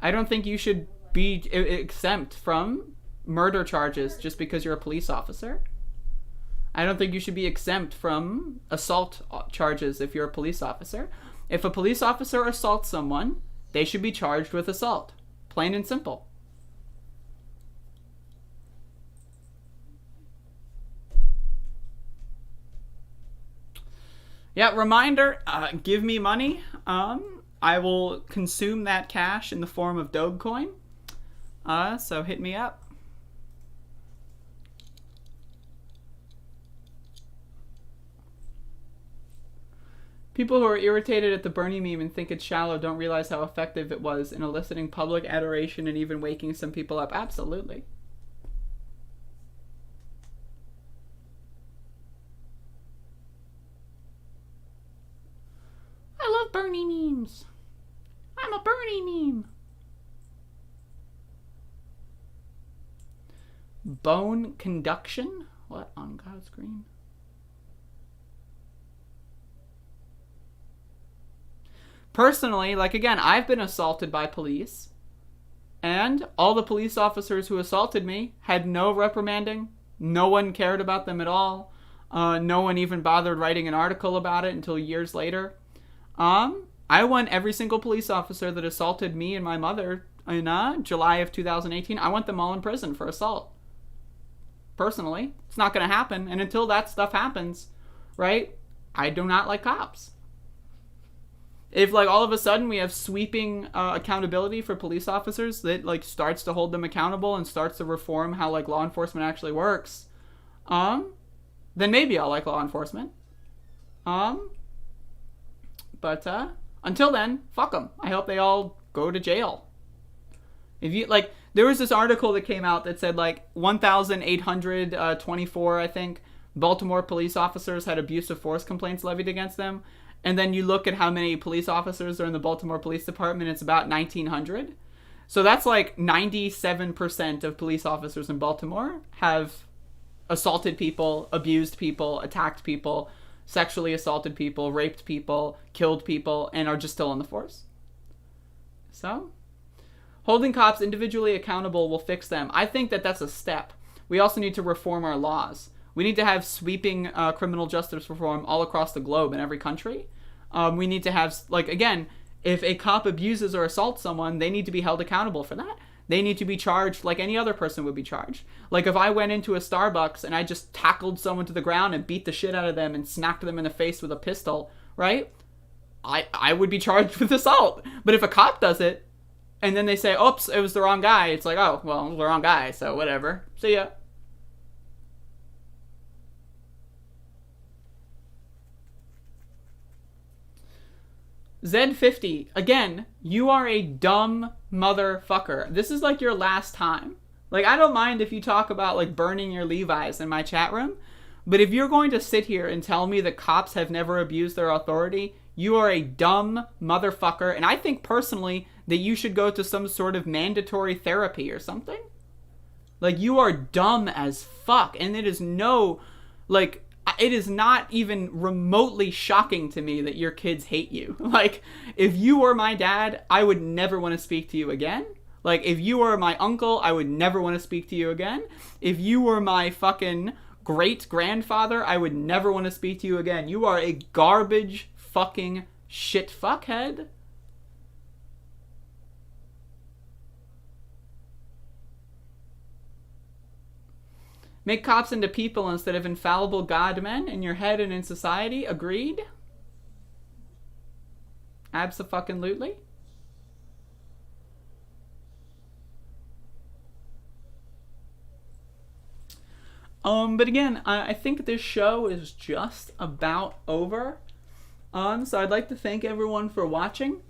I don't think you should be exempt from murder charges just because you're a police officer. I don't think you should be exempt from assault charges if you're a police officer. If a police officer assaults someone, they should be charged with assault. Plain and simple. Yeah, reminder, give me money. I will consume that cash in the form of Dogecoin. So hit me up. People who are irritated at the Bernie meme and think it's shallow don't realize how effective it was in eliciting public adoration and even waking some people up. Absolutely. I love Bernie memes. I'm a Bernie meme. Bone conduction? What on God's green? Personally, like again, I've been assaulted by police, and all the police officers who assaulted me had no reprimanding. No one cared about them at all. No one even bothered writing an article about it until years later. I won every single police officer that assaulted me and my mother in July of 2018. I want them all in prison for assault. Personally, it's not going to happen, and until that stuff happens, right? I do not like cops. If like all of a sudden we have sweeping accountability for police officers that like starts to hold them accountable and starts to reform how like law enforcement actually works, then maybe I'll like law enforcement. But until then, fuck them. I hope they all go to jail. If you like, there was this article that came out that said like 1,824, I think, Baltimore police officers had abusive force complaints levied against them. And then you look at how many police officers are in the Baltimore Police Department, it's about 1,900. So that's like 97% of police officers in Baltimore have assaulted people, abused people, attacked people, sexually assaulted people, raped people, killed people, and are just still on the force. So, holding cops individually accountable will fix them. I think that that's a step. We also need to reform our laws. We need to have sweeping criminal justice reform all across the globe in every country. We need to have, like, again, if a cop abuses or assaults someone, they need to be held accountable for that. They need to be charged like any other person would be charged. Like if I went into a Starbucks and I just tackled someone to the ground and beat the shit out of them and smacked them in the face with a pistol, right? I would be charged with assault. But if a cop does it and then they say, oops, it was the wrong guy, it's like, oh, well, the wrong guy, so whatever. See ya. Z50, again, you are a dumb motherfucker. This is like your last time. Like, I don't mind if you talk about, like, burning your Levi's in my chat room, but if you're going to sit here and tell me that cops have never abused their authority, you are a dumb motherfucker, and I think personally that you should go to some sort of mandatory therapy or something. Like, you are dumb as fuck, and it is no, like, it is not even remotely shocking to me that your kids hate you. Like, if you were my dad, I would never want to speak to you again. Like, if you were my uncle, I would never want to speak to you again. If you were my fucking great-grandfather, I would never want to speak to you again. You are a garbage fucking shit fuckhead. Make cops into people instead of infallible God-men in your head and in society. Agreed? Abso-fucking-lutely. But again, I think this show is just about over. So I'd like to thank everyone for watching.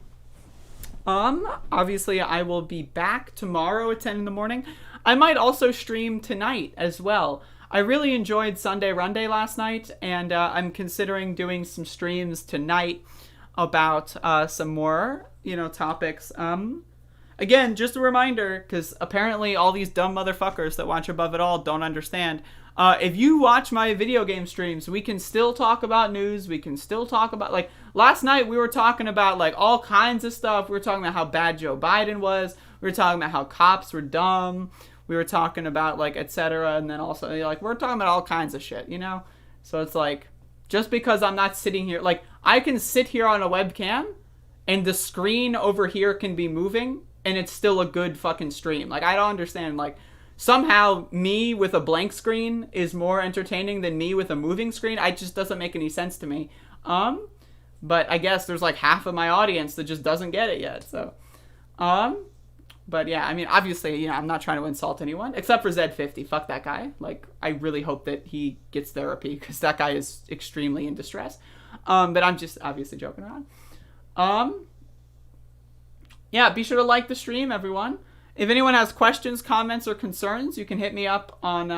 Obviously I will be back tomorrow at 10 in the morning. I might also stream tonight as well. I really enjoyed Sunday Runday last night, and I'm considering doing some streams tonight about some more, topics. Again, just a reminder, because apparently all these dumb motherfuckers that watch Above It All don't understand. If you watch my video game streams, we can still talk about news. We can still talk about, like, last night we were talking about, like, all kinds of stuff. We were talking about how bad Joe Biden was. We were talking about how cops were dumb. We were talking about, like, etc. And then also, like, we're talking about all kinds of shit, So it's like, just because I'm not sitting here, like, I can sit here on a webcam and the screen over here can be moving and it's still a good fucking stream. Like, I don't understand, like, somehow me with a blank screen is more entertaining than me with a moving screen. It just doesn't make any sense to me. But I guess there's like half of my audience that just doesn't get it yet. So, but yeah, I mean, obviously, I'm not trying to insult anyone except for Z50. Fuck that guy. Like, I really hope that he gets therapy because that guy is extremely in distress. But I'm just obviously joking around. Yeah, be sure to like the stream, everyone. If anyone has questions, comments, or concerns, you can hit me up on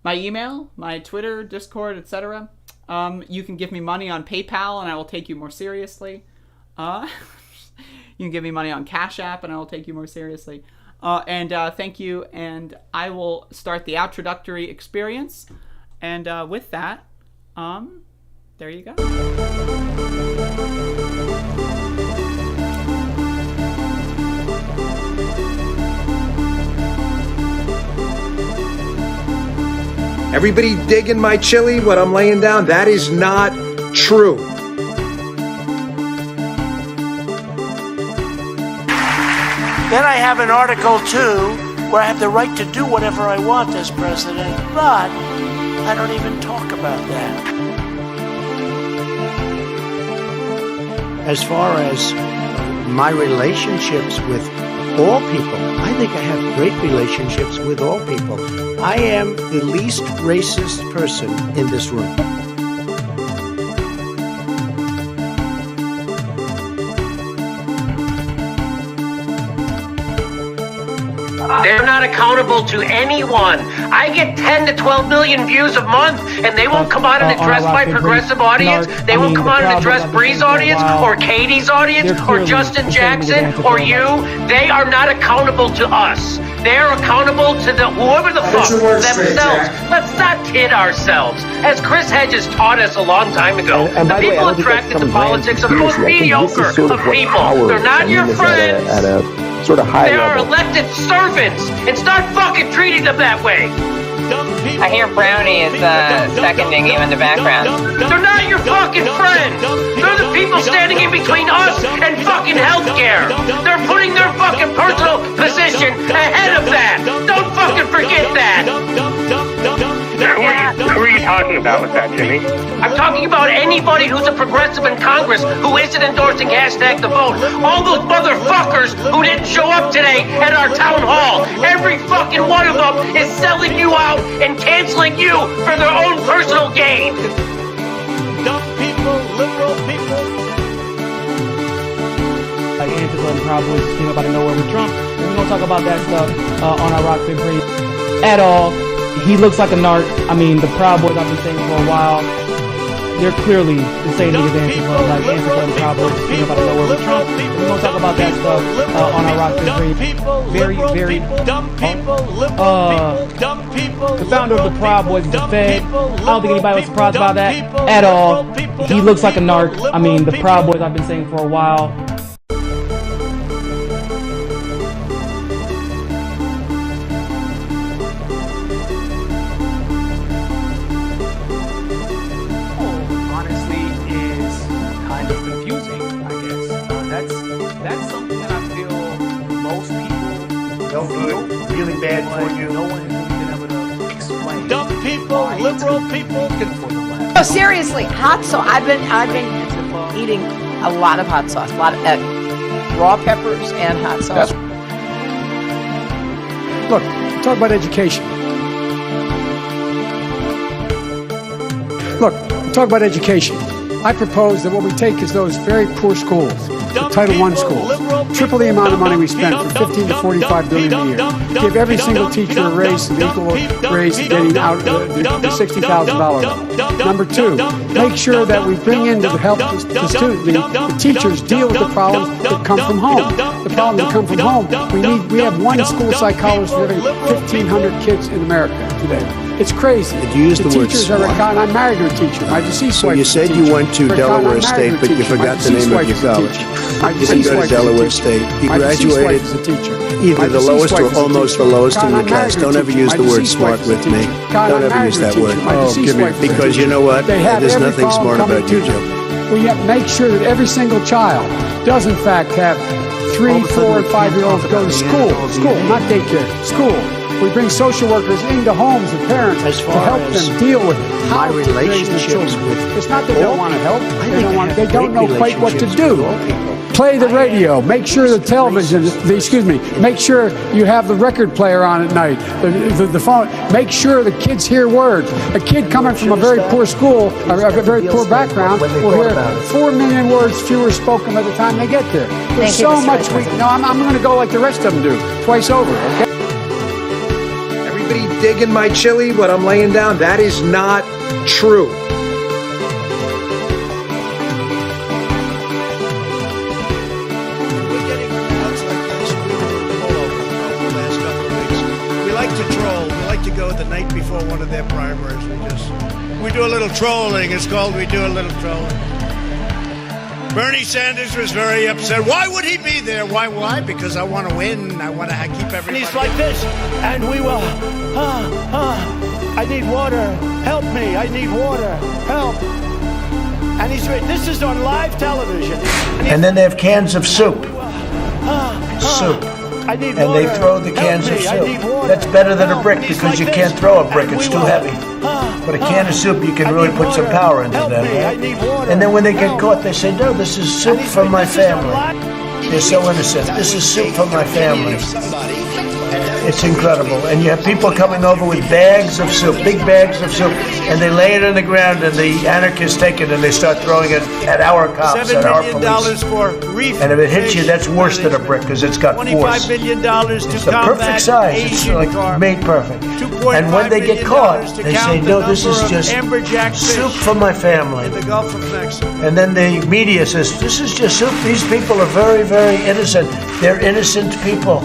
my email, my Twitter, Discord, etc. You can give me money on PayPal, and I will take you more seriously. You can give me money on Cash App, and I will take you more seriously. And thank you, and I will start the introductory experience. And with that, there you go. Everybody digging my chili, what I'm laying down? That is not true. Then I have an Article 2 where I have the right to do whatever I want as president, but I don't even talk about that. As far as my relationships with all people, I think I have great relationships with all people. I am the least racist person in this room. They're not accountable to anyone. I get 10 to 12 million views a month, and they won't come out and address my progressive audience. They won't come out and address Bree's audience, or Katie's audience, or Justin Jackson, or you. They are not accountable to us. They're accountable to whoever the fuck themselves. Let's not kid ourselves. As Chris Hedges taught us a long time ago, the people attracted to politics are the most mediocre of people. They're not your friends. Sort of high they are level. elected servants, and start fucking treating them that way. I hear Brownie is seconding you in the background. They're not your fucking friends. They're the people standing in between us and fucking healthcare. They're putting their fucking personal position ahead of that. Don't fucking forget that. Who are you talking about with that, Jimmy? I'm talking about anybody who's a progressive in Congress who isn't endorsing hashtag the vote. All those motherfuckers who didn't show up today at our town hall. Every fucking one of them is selling you out and canceling you for their own personal gain. Dumb people, liberal people. Like Antifa and Proud Boys just came up out of nowhere with Trump. And don't talk about that stuff on our Rock Big Brain at all. He looks like a narc. I mean, the Proud Boys I've been saying for a while, they're clearly the same niggas Antifa, like Antifa and Proud Boys just came up out of nowhere with Trump. We don't talk about that stuff on our Rock Big Brain. Very, very the founder of the Proud Boys is the Fed. I don't think anybody was surprised about that at all. He looks like a narc. I mean, the Proud Boys I've been saying for a while. Honestly, is kind of confusing, I guess. That's something that I feel most people don't feel really bad for you. No one has really been able to explain. Dumb people, liberal people. No, seriously, hot sauce. I've been eating a lot of hot sauce, a lot of raw peppers and hot sauce. Look, talk about education. Look, talk about education. I propose that what we take is those very poor schools, the Title I schools, triple the amount of money we spend from 15 to 45 billion a year. Give every single teacher a raise, an equal raise, getting out the $60,000. Number two, make sure that we bring in to help the teachers deal with the problems that come from home. The problems that come from home. We have one school psychologist for every 1,500 kids in America today. It's crazy. Did you use the word smart? I'm married to a teacher. My deceased wife. So you said you went to Delaware State, but you forgot the name of your college. You didn't go to Delaware State. You graduated either the lowest or almost the lowest in your class. Don't ever use the word smart with me. Don't ever use that word. Because you know what? There's nothing smart about you, Joe. We have to make sure that every single child does in fact have 3, 4, and 5-year-olds go to school, not daycare, school. We bring social workers into homes of parents to help them deal with how to raise their children. It's not that they don't want to help. They don't know quite what to do. Play the radio. Make sure the television, make sure you have the record player on at night, the phone. Make sure the kids hear words. A kid coming from a very poor school, a very poor background, will hear 4 million words fewer spoken by the time they get there. There's so much I'm going to go like the rest of them do, twice over, okay? Everybody digging my chili, what I'm laying down, that is not true. Before one of their primaries, we do a little trolling. It's called we do a little trolling. Bernie Sanders was very upset. Why would he be there? Why? Because I want to win. I want to keep everybody. He's like this, and we will. I need water. Help me. I need water. Help. And this is on live television. And then they have cans of soup. Soup. And they throw the cans of soup. That's better than a brick because you can't throw a brick, it's too heavy. But a can of soup, you can really put some power into that, right? And then when they get caught, they say, no, this is soup from my family. They're so innocent. This is soup from my family. It's incredible. And you have people coming over with bags of soup, big bags of soup, and they lay it on the ground, and the anarchists take it, and they start throwing it at our cops, at our police. And if it hits you, that's worse than a brick, because it's got force. $25 million it's the perfect size. It's like made perfect. And when they get caught, they say, no, this is just soup from my family. In the Gulf of Mexico. And then the media says, this is just soup. These people are very, very innocent. They're innocent people.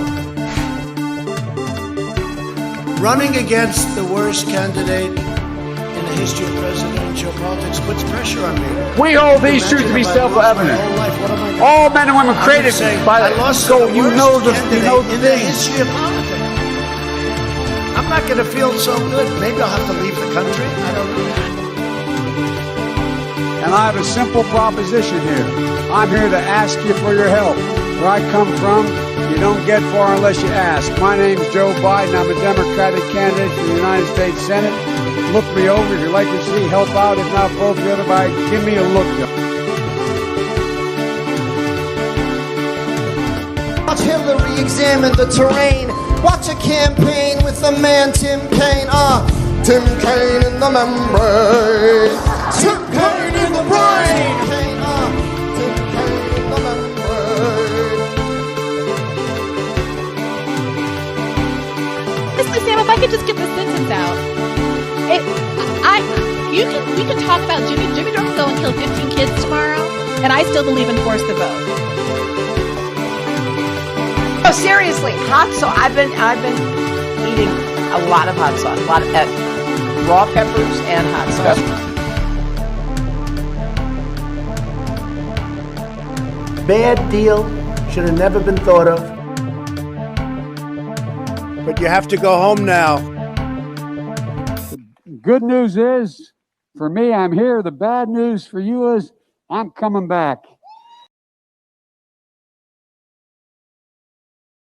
Running against the worst candidate in the history of presidential politics puts pressure on me. We hold these truths to be self-evident. All men and women created by the goal. You know the thing. History of politics. I'm not going to feel so good. Maybe I'll have to leave the country. I don't know. And I have a simple proposition here. I'm here to ask you for your help. Where I come from, you don't get far unless you ask. My name's Joe Biden. I'm a Democratic candidate for the United States Senate. Look me over. If you'd like to see, help out. If not, vote the other way. Give me a look. Watch Hillary examine the terrain. Watch a campaign with the man Tim Kaine. Tim Kaine in the membrane. Tim Kaine in the brain. Tim Kaine in the membrane. out. We can talk about Jimmy Dorf's go and kill 15 kids tomorrow, and I still believe in force the vote. No, seriously, hot sauce. I've been eating a lot of hot sauce, a lot of raw peppers and hot sauce. Bad deal. Should have never been thought of. But you have to go home now. Good news is, for me, I'm here. The bad news for you is, I'm coming back.